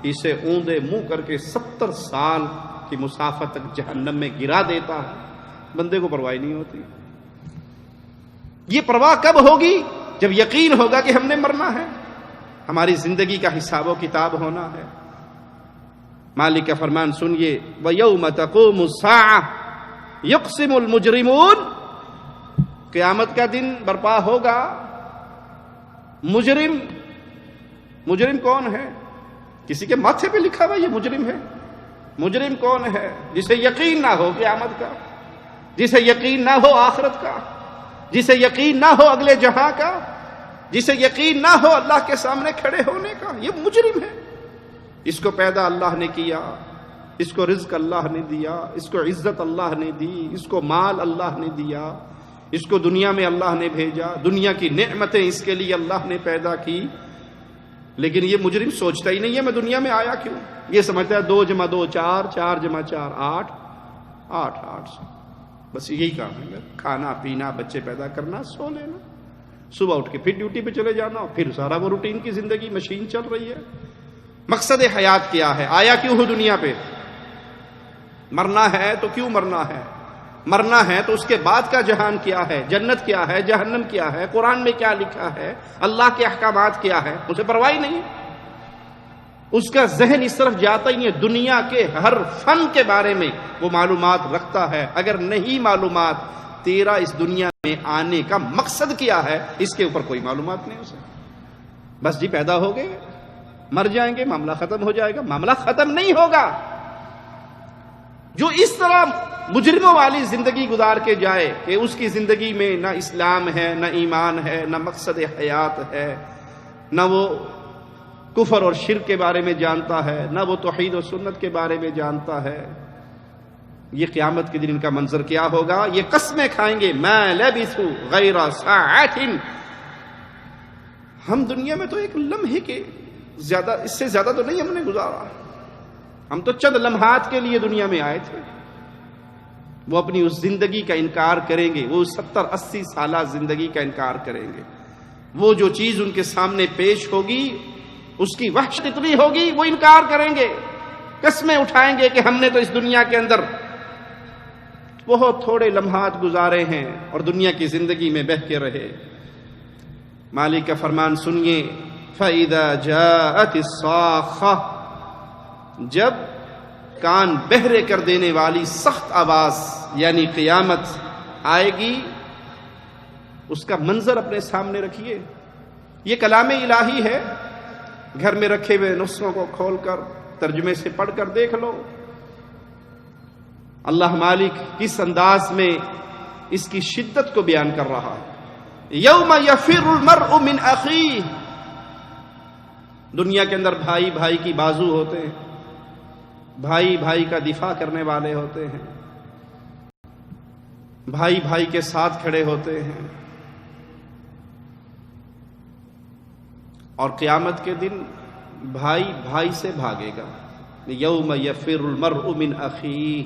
اسے اوندے منہ کر کے 70 سال کی مسافت تک جہنم میں گرا دیتا ہے، بندے کو پرواہ نہیں ہوتی۔ یہ پرواہ کب ہوگی؟ جب یقین ہوگا کہ ہم نے مرنا ہے، ہماری زندگی کا حساب و کتاب ہونا ہے۔ مالک کا فرمان سنیے، وَيَوْمَ تَقُومُ السَّاعَةُ يُقْسِمُ الْمُجْرِمُونَ، قیامت کا دن برپا ہوگا، مجرم کون ہے؟ کسی کے ماتھے پہ لکھا ہوا یہ مجرم ہے؟ مجرم کون ہے؟ جسے یقین نہ ہو قیامت کا، جسے یقین نہ ہو آخرت کا، جسے یقین نہ ہو اگلے جہاں کا، جسے یقین نہ ہو اللہ کے سامنے کھڑے ہونے کا، یہ مجرم ہے۔ اس کو پیدا اللہ نے کیا، اس کو رزق اللہ نے دیا، اس کو عزت اللہ نے دی، اس کو مال اللہ نے دیا، اس کو دنیا میں اللہ نے بھیجا، دنیا کی نعمتیں اس کے لیے اللہ نے پیدا کی، لیکن یہ مجرم سوچتا ہی نہیں ہے میں دنیا میں آیا کیوں، یہ سمجھتا ہے 2 + 2 4، 4 + 4 8، 8 بس یہی کام ہے، کھانا پینا، بچے پیدا کرنا، سو لینا، صبح اٹھ کے پھر ڈیوٹی پہ چلے جانا، پھر سارا وہ روٹین کی زندگی مشین چل رہی ہے۔ مقصد حیات کیا ہے؟ آیا کیوں ہو دنیا پہ؟ مرنا ہے تو کیوں مرنا ہے؟ مرنا ہے تو اس کے بعد کا جہان کیا ہے؟ جنت کیا ہے؟ جہنم کیا ہے؟ قرآن میں کیا لکھا ہے؟ اللہ کے احکامات کیا ہے؟ اسے پرواہ ہی نہیں، اس کا ذہن اس طرف جاتا ہی نہیں ہے۔ دنیا کے ہر فن کے بارے میں وہ معلومات رکھتا ہے، اگر نہیں معلومات تیرا اس دنیا میں آنے کا مقصد کیا ہے، اس کے اوپر کوئی معلومات نہیں اسے، بس جی پیدا ہو گئے، مر جائیں گے، معاملہ ختم ہو جائے گا۔ معاملہ ختم نہیں ہوگا۔ جو اس طرح مجرموں والی زندگی گزار کے جائے کہ اس کی زندگی میں نہ اسلام ہے، نہ ایمان ہے، نہ مقصد حیات ہے، نہ وہ کفر اور شرک کے بارے میں جانتا ہے، نہ وہ توحید و سنت کے بارے میں جانتا ہے، یہ قیامت کے دن ان کا منظر کیا ہوگا؟ یہ قسمیں کھائیں گے، ما لبثوا غیر ساعۃ، ہم دنیا میں تو ایک لمحے کے زیادہ، اس سے زیادہ تو نہیں ہم نے گزارا، ہم تو چند لمحات کے لیے دنیا میں آئے تھے۔ وہ اپنی اس زندگی کا انکار کریں گے، وہ 70-80 سالہ زندگی کا انکار کریں گے، وہ جو چیز ان کے سامنے پیش ہوگی اس کی وحشت اتنی ہوگی وہ انکار کریں گے، قسمیں اٹھائیں گے کہ ہم نے تو اس دنیا کے اندر بہت تھوڑے لمحات گزارے ہیں اور دنیا کی زندگی میں بہہ کے رہے۔ مالک کا فرمان سنیے، فَإِذَا جَاءَتِ الصَّاخَّةُ، جب کان بہرے کر دینے والی سخت آواز یعنی قیامت آئے گی، اس کا منظر اپنے سامنے رکھیے۔ یہ کلام الہی ہے، گھر میں رکھے ہوئے نسخوں کو کھول کر ترجمے سے پڑھ کر دیکھ لو۔ اللہ مالک کس انداز میں اس کی شدت کو بیان کر رہا ہے۔ یوم یفر المرء من اخیہ، دنیا کے اندر بھائی بھائی کی بازو ہوتے ہیں، بھائی بھائی کا دفاع کرنے والے ہوتے ہیں، بھائی بھائی کے ساتھ کھڑے ہوتے ہیں، اور قیامت کے دن بھائی بھائی سے بھاگے گا۔ یوم یفر المرء من اخیہ،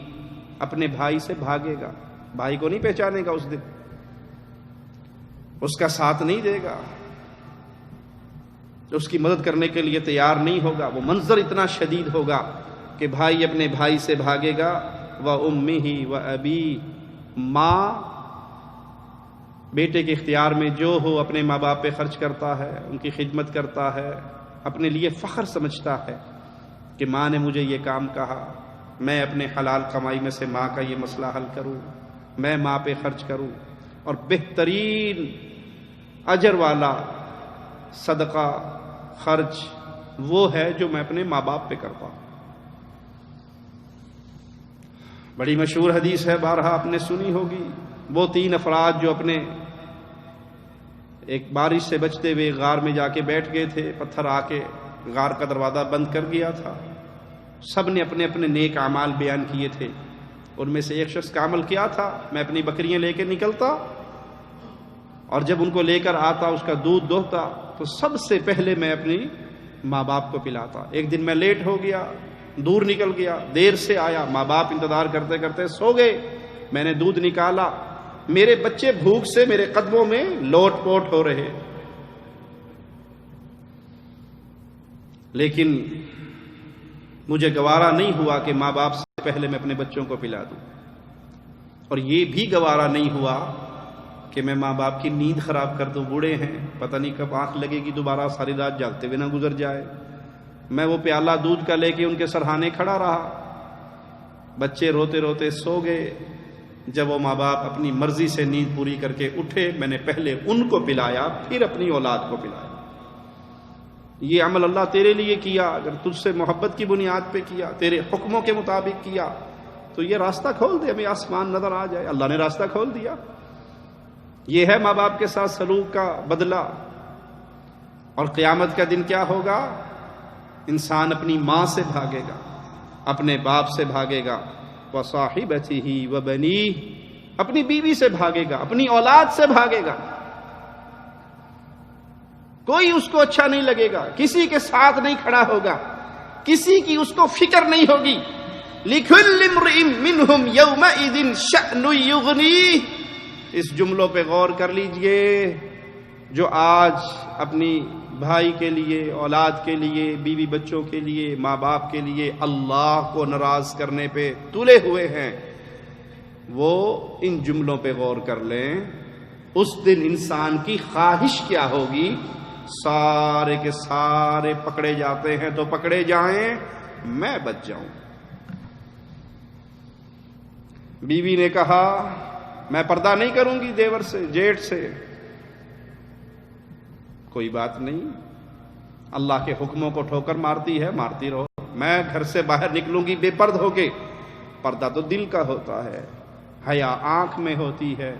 اپنے بھائی سے بھاگے گا، بھائی کو نہیں پہچانے گا، اس دن اس کا ساتھ نہیں دے گا، اس کی مدد کرنے کے لیے تیار نہیں ہوگا۔ وہ منظر اتنا شدید ہوگا کہ بھائی اپنے بھائی سے بھاگے گا، وَأُمِّهِ وَأَبِيهِ، ماں بیٹے کے اختیار میں جو ہو اپنے ماں باپ پہ خرچ کرتا ہے، ان کی خدمت کرتا ہے، اپنے لیے فخر سمجھتا ہے کہ ماں نے مجھے یہ کام کہا، میں اپنے حلال کمائی میں سے ماں کا یہ مسئلہ حل کروں، میں ماں پہ خرچ کروں، اور بہترین اجر والا صدقہ خرچ وہ ہے جو میں اپنے ماں باپ پہ کرتا ہوں۔ بڑی مشہور حدیث ہے، بارہا آپ نے سنی ہوگی، وہ 3 افراد جو اپنے ایک بارش سے بچتے ہوئے غار میں جا کے بیٹھ گئے تھے، پتھر آ کے غار کا دروازہ بند کر گیا تھا، سب نے اپنے اپنے نیک اعمال بیان کیے تھے۔ ان میں سے ایک شخص کا عمل کیا تھا، میں اپنی بکریاں لے کے نکلتا اور جب ان کو لے کر آتا اس کا دودھ دوہتا تو سب سے پہلے میں اپنی ماں باپ کو پلاتا۔ ایک دن میں لیٹ ہو گیا، دور نکل گیا، دیر سے آیا، ماں باپ انتظار کرتے کرتے سو گئے، میں نے دودھ نکالا، میرے بچے بھوک سے میرے قدموں میں لوٹ پوٹ ہو رہے، لیکن مجھے گوارا نہیں ہوا کہ ماں باپ سے پہلے میں اپنے بچوں کو پلا دوں، اور یہ بھی گوارا نہیں ہوا کہ میں ماں باپ کی نیند خراب کر دوں، بوڑھے ہیں، پتہ نہیں کب آنکھ لگے گی دوبارہ، ساری رات جاگتے ہوئے نہ گزر جائے۔ میں وہ پیالہ دودھ کا لے کے ان کے سرہانے کھڑا رہا، بچے روتے روتے سو گئے۔ جب وہ ماں باپ اپنی مرضی سے نیند پوری کر کے اٹھے، میں نے پہلے ان کو پلایا پھر اپنی اولاد کو پلایا۔ یہ عمل اللہ تیرے لیے کیا، اگر تجھ سے محبت کی بنیاد پہ کیا، تیرے حکموں کے مطابق کیا تو یہ راستہ کھول دے، ہمیں آسمان نظر آ جائے۔ اللہ نے راستہ کھول دیا۔ یہ ہے ماں باپ کے ساتھ سلوک کا بدلہ۔ اور قیامت کا دن کیا ہوگا؟ انسان اپنی ماں سے بھاگے گا، اپنے باپ سے بھاگے گا، وَصَاحِبَتِهِ وَبَنِيهِ، اپنی بیوی سے بھاگے گا، اپنی اولاد سے بھاگے گا۔ کوئی اس کو اچھا نہیں لگے گا، کسی کے ساتھ نہیں کھڑا ہوگا، کسی کی اس کو فکر نہیں ہوگی۔ لِكُلِّ امْرِئٍ مِّنْهُمْ يَوْمَئِذٍ شَأْنٌ يُغْنِيهِ، اس جملوں پہ غور کر لیجئے۔ جو آج اپنی بھائی کے لیے، اولاد کے لیے، بیوی بچوں کے لیے، ماں باپ کے لیے اللہ کو ناراض کرنے پہ تلے ہوئے ہیں، وہ ان جملوں پہ غور کر لیں۔ اس دن انسان کی خواہش کیا ہوگی؟ سارے کے سارے پکڑے جاتے ہیں تو پکڑے جائیں، میں بچ جاؤں۔ بیوی نے کہا میں پردہ نہیں کروں گی دیور سے، جیٹھ سے، کوئی بات نہیں، اللہ کے حکموں کو ٹھوکر مارتی ہے، مارتی رہو، میں گھر سے باہر نکلوں گی بے پرد ہو کے۔ پردہ تو دل کا ہوتا ہے، حیا آنکھ میں ہوتی ہے،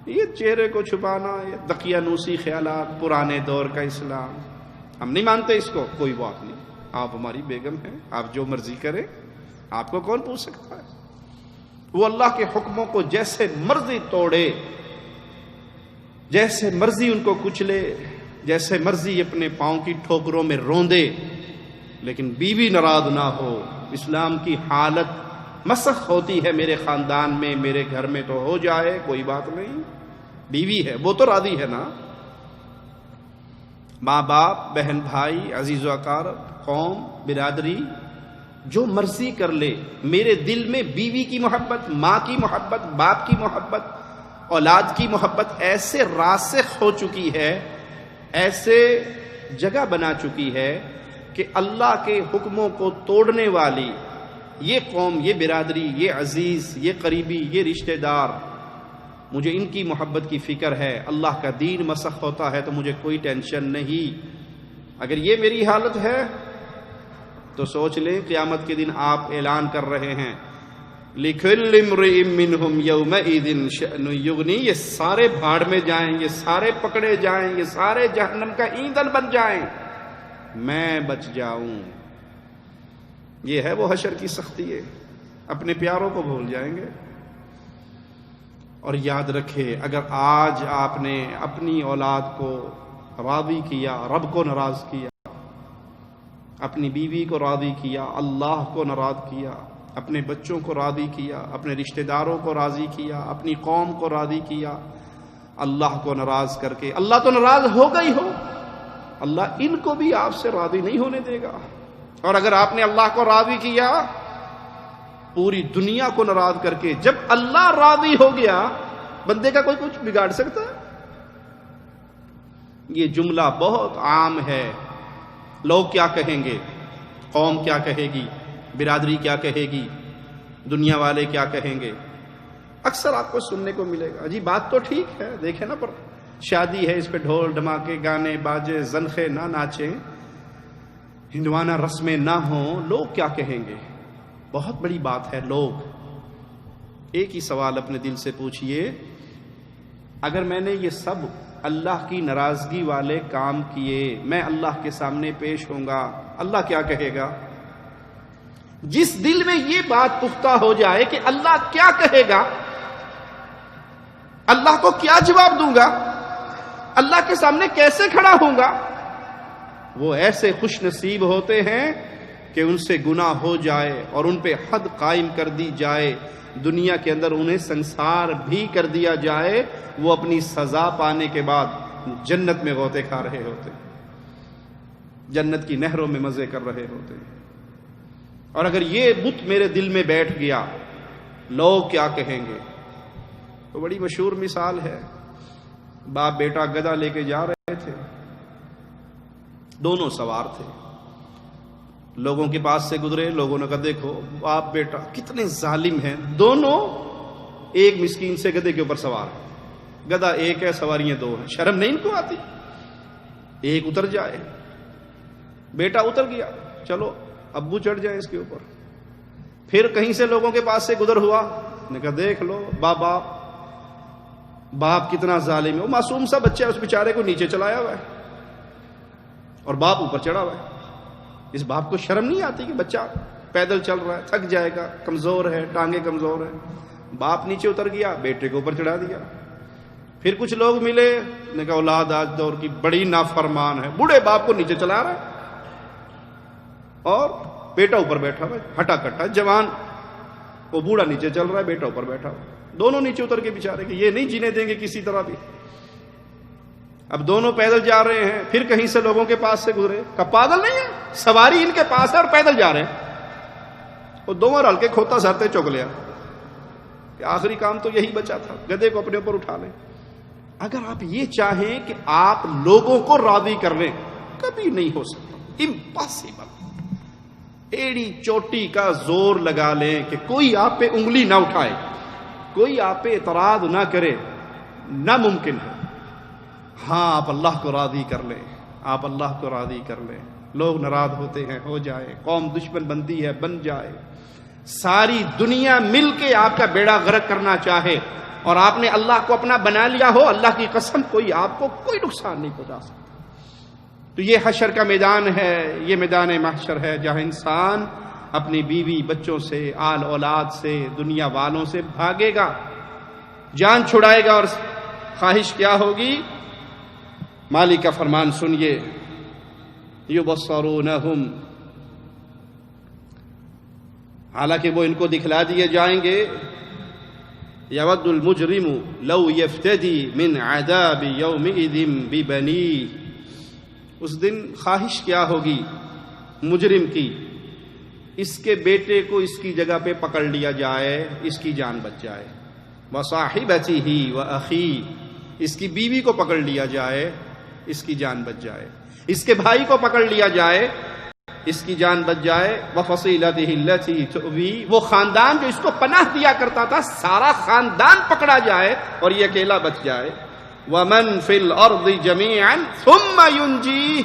یہ چہرے کو چھپانا، یہ دقیانوسی خیالات، پرانے دور کا اسلام، ہم نہیں مانتے اس کو۔ کوئی بات نہیں، آپ ہماری بیگم ہیں، آپ جو مرضی کریں، آپ کو کون پوچھ سکتا ہے؟ وہ اللہ کے حکموں کو جیسے مرضی توڑے، جیسے مرضی ان کو کچلے، جیسے مرضی اپنے پاؤں کی ٹھوکروں میں روندے، لیکن بیوی ناراض نہ ہو۔ اسلام کی حالت مسخ ہوتی ہے میرے خاندان میں، میرے گھر میں تو ہو جائے، کوئی بات نہیں، بیوی ہے وہ تو راضی ہے نا۔ ماں باپ، بہن بھائی، عزیز و اقارب، قوم، برادری جو مرضی کر لے، میرے دل میں بیوی کی محبت، ماں کی محبت، باپ کی محبت، اولاد کی محبت ایسے راسخ ہو چکی ہے، ایسے جگہ بنا چکی ہے کہ اللہ کے حکموں کو توڑنے والی یہ قوم، یہ برادری، یہ عزیز، یہ قریبی، یہ رشتہ دار، مجھے ان کی محبت کی فکر ہے۔ اللہ کا دین مسخ ہوتا ہے تو مجھے کوئی ٹینشن نہیں۔ اگر یہ میری حالت ہے تو سوچ لیں قیامت کے دن آپ اعلان کر رہے ہیں لِكُلِّ امْرِئٍ مِّنْهُمْ يَوْمَئِذٍ شَأْنٌ يُغْنِيهِ، یہ سارے بھاڑ میں جائیں، یہ سارے پکڑے جائیں، یہ سارے جہنم کا ایندھن بن جائیں، میں بچ جاؤں۔ یہ ہے وہ حشر کی سختی ہے، اپنے پیاروں کو بھول جائیں گے۔ اور یاد رکھے، اگر آج آپ نے اپنی اولاد کو راضی کیا، رب کو ناراض کیا، اپنی بیوی کو راضی کیا، اللہ کو ناراض کیا، اپنے بچوں کو راضی کیا، اپنے رشتہ داروں کو راضی کیا، اپنی قوم کو راضی کیا، اللہ کو ناراض کر کے، اللہ تو ناراض ہوگا ہی ہو، اللہ ان کو بھی آپ سے راضی نہیں ہونے دے گا۔ اور اگر آپ نے اللہ کو راضی کیا، پوری دنیا کو ناراض کر کے، جب اللہ راضی ہو گیا، بندے کا کوئی کچھ بگاڑ سکتا ہے؟ یہ جملہ بہت عام ہے۔ لوگ کیا کہیں گے، قوم کیا کہے گی، برادری کیا کہے گی، دنیا والے کیا کہیں گے، اکثر آپ کو سننے کو ملے گا. جی بات تو ٹھیک ہے، دیکھیں نا، پر شادی ہے، اس پہ ڈھول ڈھماکے، گانے باجے، زنخے نہ ناچیں، ہندوانہ رسمیں نہ ہوں، لوگ کیا کہیں گے؟ بہت بڑی بات ہے. لوگ ایک ہی سوال اپنے دل سے پوچھئے، اگر میں نے یہ سب اللہ کی ناراضگی والے کام کیے، میں اللہ کے سامنے پیش ہوں گا، اللہ کیا کہے گا؟ جس دل میں یہ بات پختہ ہو جائے کہ اللہ کیا کہے گا، اللہ کو کیا جواب دوں گا، اللہ کے سامنے کیسے کھڑا ہوں گا، وہ ایسے خوش نصیب ہوتے ہیں کہ ان سے گناہ ہو جائے اور ان پہ حد قائم کر دی جائے، دنیا کے اندر انہیں سنسار بھی کر دیا جائے، وہ اپنی سزا پانے کے بعد جنت میں غوطے کھا رہے ہوتے، جنت کی نہروں میں مزے کر رہے ہوتے. اور اگر یہ بت میرے دل میں بیٹھ گیا، لوگ کیا کہیں گے؟ تو بڑی مشہور مثال ہے، باپ بیٹا گدھا لے کے جا رہے تھے، دونوں سوار تھے، لوگوں کے پاس سے گزرے، لوگوں نے کہا دیکھو باپ بیٹا کتنے ظالم ہیں، دونوں ایک مسکین سے گدھے کے اوپر سوار ہیں، گدھا ایک ہے، سواریاں دو ہیں، شرم نہیں ان کو آتی؟ ایک اتر جائے، بیٹا اتر گیا، چلو ابو چڑھ جائیں اس کے اوپر. پھر کہیں سے لوگوں کے پاس سے گزر ہوا، نے کہا دیکھ لو باپ کتنا ظالم ہے، وہ معصوم سا بچہ ہے، اس بیچارے کو نیچے چلایا ہوا ہے اور باپ اوپر چڑھا ہوا ہے. اس باپ کو شرم نہیں آتی کہ بچہ پیدل چل رہا ہے، تھک جائے گا، کمزور ہے، ٹانگیں کمزور ہیں. باپ نیچے اتر گیا، بیٹے کو اوپر چڑھا دیا. پھر کچھ لوگ ملے، نے کہا اولاد آج دور کی بڑی نافرمان ہے، بوڑھے باپ کو نیچے چلا رہا ہے اور بیٹا اوپر بیٹھا ہوا ہے، ہٹا کٹا جوان، وہ بوڑھا نیچے چل رہا ہے، بیٹا اوپر بیٹھا ہوا، دونوں نیچے اتر کے بیچارے کہ یہ نہیں جینے دیں گے کسی طرح بھی. اب دونوں پیدل جا رہے ہیں، پھر کہیں سے لوگوں کے پاس سے گزرے، کہ پاگل نہیں ہے، سواری ان کے پاس ہے اور پیدل جا رہے ہیں. وہ دونوں رل کے کھوتا سرتے چک لیا کہ آخری کام تو یہی بچا تھا، گدھے کو اپنے اوپر اٹھا لیں. اگر آپ یہ چاہیں کہ آپ لوگوں کو راضی کر لیں، کبھی نہیں ہو سکتا، امپاسبل. ایڑی چوٹی کا زور لگا لیں کہ کوئی آپ پہ انگلی نہ اٹھائے، کوئی آپ پہ اعتراض نہ کرے، ناممکن ہے. ہاں آپ اللہ کو راضی کر لیں، آپ اللہ کو راضی کر لیں. لوگ ناراض ہوتے ہیں، ہو جائے، قوم دشمن بنتی ہے، بن جائے، ساری دنیا مل کے آپ کا بیڑا غرق کرنا چاہے اور آپ نے اللہ کو اپنا بنا لیا ہو، اللہ کی قسم کوئی آپ کو کوئی نقصان نہیں پہنچا سکتا. تو یہ حشر کا میدان ہے، یہ میدان محشر ہے جہاں انسان اپنی بیوی بچوں سے، آل اولاد سے، دنیا والوں سے بھاگے گا، جان چھڑائے گا. اور خواہش کیا ہوگی؟ مالک کا فرمان سنیے، یبصرونہم، حالانکہ وہ ان کو دکھلا دیے جائیں گے. یود المجرم لو یفتدی من عذاب یومئذ ببنیہ، اس دن خواہش کیا ہوگی مجرم کی، اس کے بیٹے کو اس کی جگہ پہ پکڑ لیا جائے، اس کی جان بچ جائے. وصاحبتہ وأخیہ، اس کی بیوی کو پکڑ لیا جائے، اس کی جان بچ جائے. اس کے بھائی کو پکڑ لیا جائے، اس کی جان بچ جائے. وفصیلتہ التی تؤویہ، وہ خاندان جو اس کو پناہ دیا کرتا تھا، سارا خاندان پکڑا جائے اور یہ اکیلا بچ جائے. ومن فی الارض جمیعا ثم ینجیہ،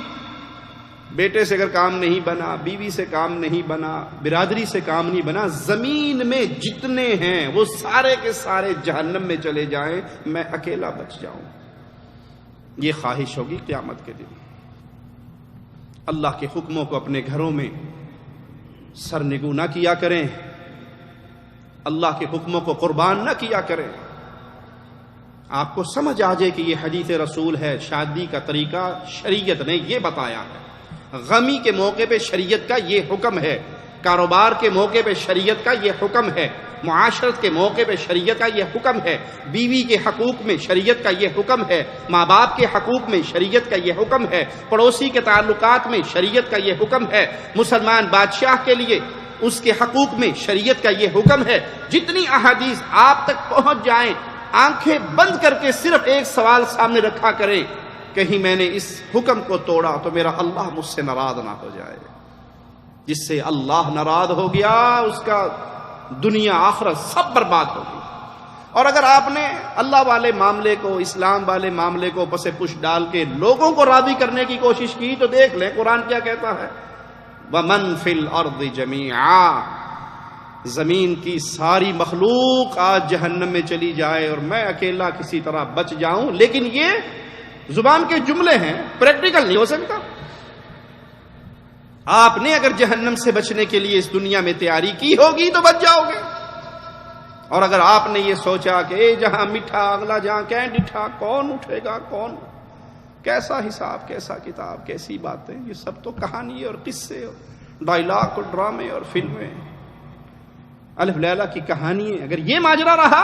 بیٹے سے اگر کام نہیں بنا، بیوی سے کام نہیں بنا، برادری سے کام نہیں بنا، زمین میں جتنے ہیں وہ سارے کے سارے جہنم میں چلے جائیں، میں اکیلا بچ جاؤں. یہ خواہش ہوگی قیامت کے دن. اللہ کے حکموں کو اپنے گھروں میں سرنگو نہ کیا کریں، اللہ کے حکموں کو قربان نہ کیا کریں. آپ کو سمجھ آ جائے کہ یہ حدیث رسول ہے، شادی کا طریقہ شریعت نے یہ بتایا ہے. غمی کے موقع پہ شریعت کا یہ حکم ہے، کاروبار کے موقع پہ شریعت کا یہ حکم ہے، معاشرت کے موقع پہ شریعت کا یہ حکم ہے، بیوی کے حقوق میں شریعت کا یہ حکم ہے، ماں باپ کے حقوق میں شریعت کا یہ حکم ہے، پڑوسی کے تعلقات میں شریعت کا یہ حکم ہے، مسلمان بادشاہ کے لیے اس کے حقوق میں شریعت کا یہ حکم ہے. جتنی احادیث آپ تک پہنچ جائیں، آنکھیں بند کر کے صرف ایک سوال سامنے رکھا کریں، کہیں میں نے اس حکم کو توڑا تو میرا اللہ مجھ سے ناراض نہ ہو جائے. جس سے اللہ ناراض ہو گیا اس کا دنیا آخرت سب برباد ہوگی. اور اگر آپ نے اللہ والے معاملے کو، اسلام والے معاملے کو پس پش ڈال کے لوگوں کو راضی کرنے کی کوشش کی تو دیکھ لیں قرآن کیا کہتا ہے، وَمَن فِي الْأَرْضِ جَمِيعًا، زمین کی ساری مخلوق آج جہنم میں چلی جائے اور میں اکیلا کسی طرح بچ جاؤں، لیکن یہ زبان کے جملے ہیں، پریکٹیکل نہیں ہو سکتا۔ آپ نے اگر جہنم سے بچنے کے لیے اس دنیا میں تیاری کی ہوگی تو بچ جاؤ گے، اور اگر آپ نے یہ سوچا کہ اے جہاں میٹھا اگلا جہاں کہیں ڈٹھا، کون اٹھے گا، کون، کیسا حساب، کیسا کتاب، کیسی باتیں، یہ سب تو کہانی اور قصے اور ڈائلاگ اور ڈرامے اور فلمیں، الف لیلہ کی کہانی ہے۔ اگر یہ ماجرا رہا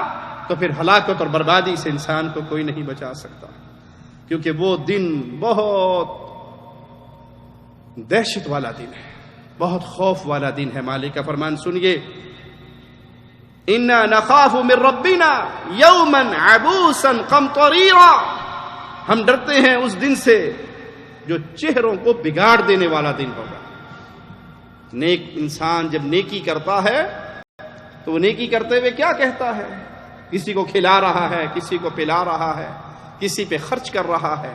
تو پھر ہلاکت اور بربادی سے انسان کو کوئی نہیں بچا سکتا، کیونکہ وہ دن بہت دہشت والا دن ہے، بہت خوف والا دن ہے۔ مالک کا فرمان سنیے، اِنَّا نَخَافُ مِن رَبِّنَا يَوْمًا عَبُوسًا قَمْطَرِيرًا، ہم ڈرتے ہیں اس دن سے جو چہروں کو بگاڑ دینے والا دن ہوگا۔ نیک انسان جب نیکی کرتا ہے تو وہ نیکی کرتے ہوئے کیا کہتا ہے؟ کسی کو کھلا رہا ہے، کسی کو پلا رہا ہے، کسی پہ خرچ کر رہا ہے،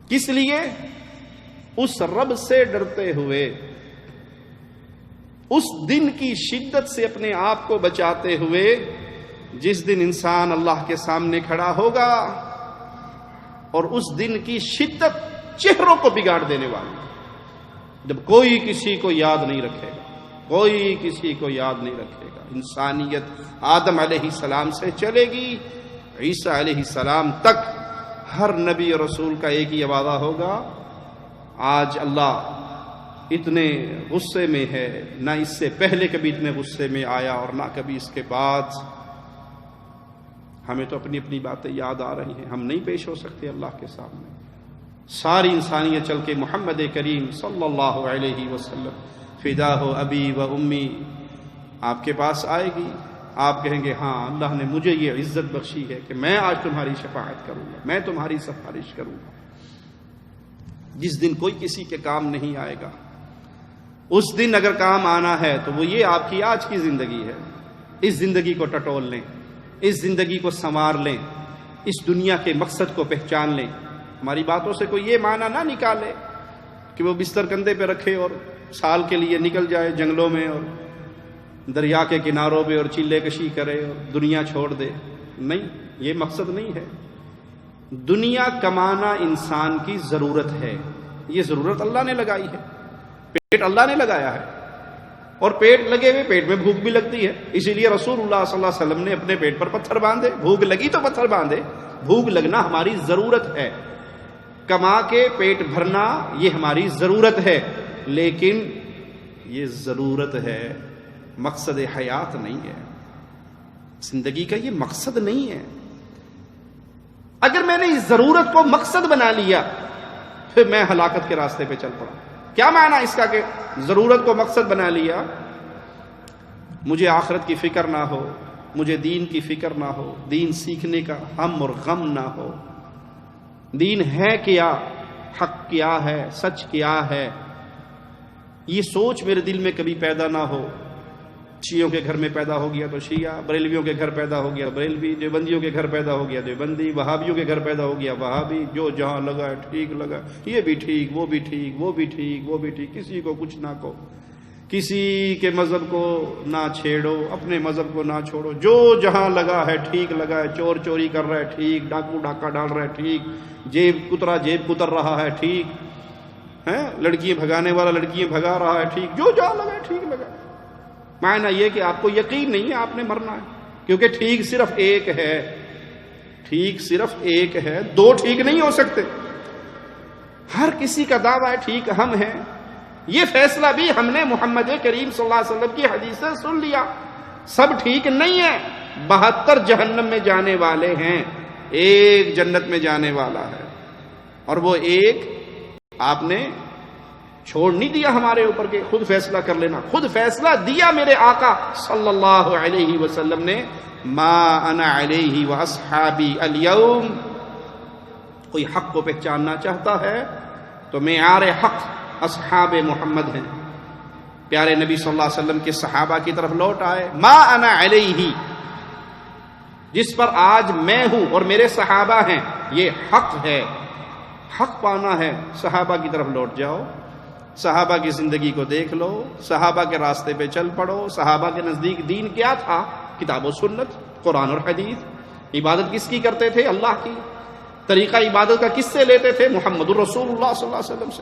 کس لیے؟ اس رب سے ڈرتے ہوئے، اس دن کی شدت سے اپنے آپ کو بچاتے ہوئے جس دن انسان اللہ کے سامنے کھڑا ہوگا، اور اس دن کی شدت چہروں کو بگاڑ دینے والی، جب کوئی کسی کو یاد نہیں رکھے گا، کوئی کسی کو یاد نہیں رکھے گا۔ انسانیت آدم علیہ السلام سے چلے گی عیسیٰ علیہ السلام تک، ہر نبی اور رسول کا ایک ہی وعدہ ہوگا، آج اللہ اتنے غصے میں ہے، نہ اس سے پہلے کبھی اتنے غصے میں آیا اور نہ کبھی اس کے بعد۔ ہمیں تو اپنی اپنی باتیں یاد آ رہی ہیں، ہم نہیں پیش ہو سکتے اللہ کے سامنے۔ ساری انسانیت چل کے محمد کریم صلی اللہ علیہ وسلم فدا ہو ابی و امی آپ کے پاس آئے گی، آپ کہیں گے ہاں اللہ نے مجھے یہ عزت بخشی ہے کہ میں آج تمہاری شفاعت کروں گا، میں تمہاری سفارش کروں گا۔ جس دن کوئی کسی کے کام نہیں آئے گا، اس دن اگر کام آنا ہے تو وہ یہ آپ کی آج کی زندگی ہے۔ اس زندگی کو ٹٹول لیں، اس زندگی کو سنوار لیں، اس دنیا کے مقصد کو پہچان لیں۔ ہماری باتوں سے کوئی یہ معنی نہ نکالے کہ وہ بستر کندھے پہ رکھے اور سال کے لیے نکل جائے جنگلوں میں اور دریا کے کناروں پہ اور چلے کشی کرے اور دنیا چھوڑ دے۔ نہیں، یہ مقصد نہیں ہے۔ دنیا کمانا انسان کی ضرورت ہے، یہ ضرورت اللہ نے لگائی ہے، پیٹ اللہ نے لگایا ہے، اور پیٹ لگے ہوئے پیٹ میں بھوک بھی لگتی ہے، اسی لیے رسول اللہ صلی اللہ علیہ وسلم نے اپنے پیٹ پر پتھر باندھے، بھوک لگی تو پتھر باندھے، بھوک لگنا ہماری ضرورت ہے، کما کے پیٹ بھرنا یہ ہماری ضرورت ہے، لیکن یہ ضرورت ہے، مقصد حیات نہیں ہے، زندگی کا یہ مقصد نہیں ہے۔ اگر میں نے اس ضرورت کو مقصد بنا لیا پھر میں ہلاکت کے راستے پہ چل پڑا۔ کیا معنی اس کا کہ ضرورت کو مقصد بنا لیا؟ مجھے آخرت کی فکر نہ ہو، مجھے دین کی فکر نہ ہو، دین سیکھنے کا ہم اور غم نہ ہو، دین ہے کیا، حق کیا ہے، سچ کیا ہے، یہ سوچ میرے دل میں کبھی پیدا نہ ہو۔ شیعوں کے گھر میں پیدا ہو گیا تو شیعہ، بریلویوں کے گھر پیدا ہو گیا بریلوی، دیوبندیوں کے گھر پیدا ہو گیا دیوبندی، وہابیوں کے گھر پیدا ہو گیا وہابی، جو جہاں لگا ہے ٹھیک لگا، یہ بھی ٹھیک، وہ بھی ٹھیک، وہ بھی ٹھیک، وہ بھی ٹھیک، کسی کو کچھ نہ کہو، کسی کے مذہب کو نہ چھیڑو، اپنے مذہب کو نہ چھوڑو، جو جہاں لگا ہے ٹھیک لگا ہے، چور چوری کر رہا ہے ٹھیک، ڈاکو ڈاکہ ڈال رہا ہے ٹھیک، جیب کتر رہا ہے ٹھیک ہے، لڑکیاں بھگانے والا لڑکیاں بھگا رہا ہے ٹھیک، جو جہاں لگا ہے ٹھیک لگا ہے۔ معنی یہ کہ آپ کو یقین نہیں ہے، آپ نے مرنا ہے، کیونکہ ٹھیک صرف ایک ہے، ٹھیک صرف ایک ہے، دو ٹھیک نہیں ہو سکتے۔ ہر کسی کا دعویٰ ہے ٹھیک ہم ہیں، یہ فیصلہ بھی ہم نے محمد کریم صلی اللہ علیہ وسلم کی حدیث سے سن لیا، سب ٹھیک نہیں ہے، 72 جہنم میں جانے والے ہیں، ایک جنت میں جانے والا ہے، اور وہ ایک آپ نے چھوڑ نہیں دیا ہمارے اوپر کہ خود فیصلہ کر لینا، خود فیصلہ دیا میرے آقا صلی اللہ علیہ وسلم نے، ما انا علیہ واصحابی اليوم۔ کوئی حق کو پہچاننا چاہتا ہے تو معیار حق اصحاب محمد ہیں، پیارے نبی صلی اللہ علیہ وسلم کے صحابہ کی طرف لوٹ آئے، ما انا علیہ، جس پر آج میں ہوں اور میرے صحابہ ہیں، یہ حق ہے۔ حق پانا ہے، صحابہ کی طرف لوٹ جاؤ، صحابہ کی زندگی کو دیکھ لو، صحابہ کے راستے پہ چل پڑو۔ صحابہ کے نزدیک دین کیا تھا؟ کتاب و سنت، قرآن اور حدیث۔ عبادت کس کی کرتے تھے؟ اللہ کی۔ طریقہ عبادت کا کس سے لیتے تھے؟ محمد الرسول اللہ صلی اللہ علیہ وسلم سے۔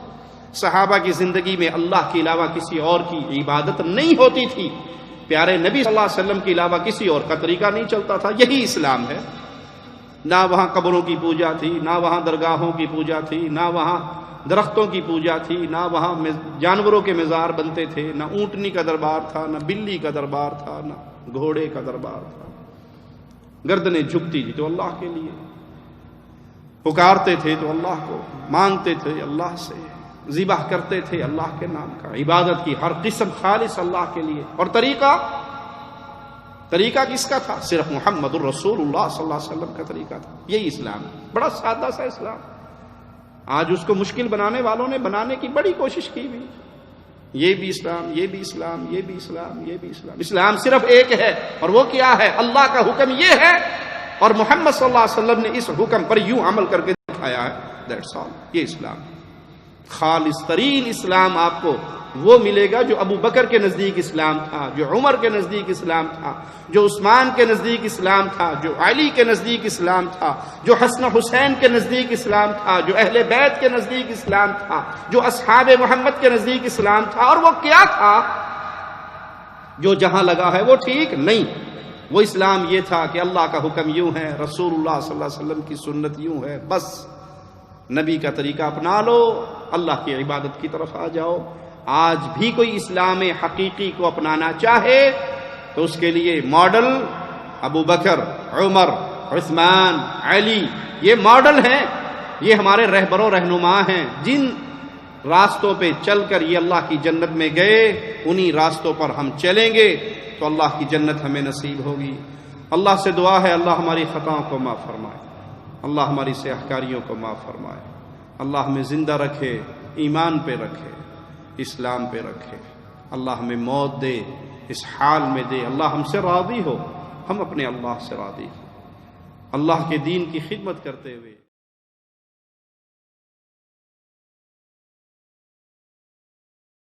صحابہ کی زندگی میں اللہ کے علاوہ کسی اور کی عبادت نہیں ہوتی تھی، پیارے نبی صلی اللہ علیہ وسلم کے علاوہ کسی اور کا طریقہ نہیں چلتا تھا۔ یہی اسلام ہے۔ نہ وہاں قبروں کی پوجا تھی، نہ وہاں درگاہوں کی پوجا تھی، نہ وہاں درختوں کی پوجا تھی، نہ وہاں جانوروں کے مزار بنتے تھے، نہ اونٹنی کا دربار تھا، نہ بلی کا دربار تھا، نہ گھوڑے کا دربار تھا۔ گردنیں جھکتی تھی تو اللہ کے لیے، پکارتے تھے تو اللہ کو، مانگتے تھے اللہ سے، ذبح کرتے تھے اللہ کے نام کا۔ عبادت کی ہر قسم خالص اللہ کے لیے۔ اور طریقہ کس کا تھا؟ صرف محمد الرسول اللہ صلی اللہ علیہ وسلم کا طریقہ تھا۔ یہی اسلام، بڑا سادہ سا اسلام۔ آج اس کو مشکل بنانے والوں نے بنانے کی بڑی کوشش کی بھی، یہ بھی اسلام، یہ بھی اسلام، یہ بھی اسلام، یہ بھی اسلام۔ اسلام صرف ایک ہے، اور وہ کیا ہے؟ اللہ کا حکم یہ ہے، اور محمد صلی اللہ علیہ وسلم نے اس حکم پر یوں عمل کر کے دکھایا ہے۔ That's all. یہ اسلام، خالص ترین اسلام آپ کو وہ ملے گا جو ابو بکر کے نزدیک اسلام تھا، جو عمر کے نزدیک اسلام تھا، جو عثمان کے نزدیک اسلام تھا، جو علی کے نزدیک اسلام تھا، جو حسن حسین کے نزدیک اسلام تھا، جو اہل بیت کے نزدیک اسلام تھا، جو اصحاب محمد کے نزدیک اسلام تھا۔ اور وہ کیا تھا؟ جو جہاں لگا ہے وہ ٹھیک نہیں۔ وہ اسلام یہ تھا کہ اللہ کا حکم یوں ہے، رسول اللہ صلی اللہ علیہ وسلم کی سنت یوں ہے، بس نبی کا طریقہ اپنا لو، اللہ کی عبادت کی طرف آ جاؤ۔ آج بھی کوئی اسلام حقیقی کو اپنانا چاہے تو اس کے لیے ماڈل ابو بکر، عمر، عثمان، علی، یہ ماڈل ہیں، یہ ہمارے رہبر و رہنما ہیں۔ جن راستوں پہ چل کر یہ اللہ کی جنت میں گئے، انہی راستوں پر ہم چلیں گے تو اللہ کی جنت ہمیں نصیب ہوگی۔ اللہ سے دعا ہے اللہ ہماری خطاؤں کو معاف فرمائے، اللہ ہماری سیاہکاریوں کو معاف فرمائے، اللہ ہمیں زندہ رکھے، ایمان پہ رکھے، اسلام پہ رکھے، اللہ ہمیں موت دے، اس حال میں دے، اللہ ہم سے راضی ہو، ہم اپنے اللہ سے راضی ہوں، اللہ کے دین کی خدمت کرتے ہوئے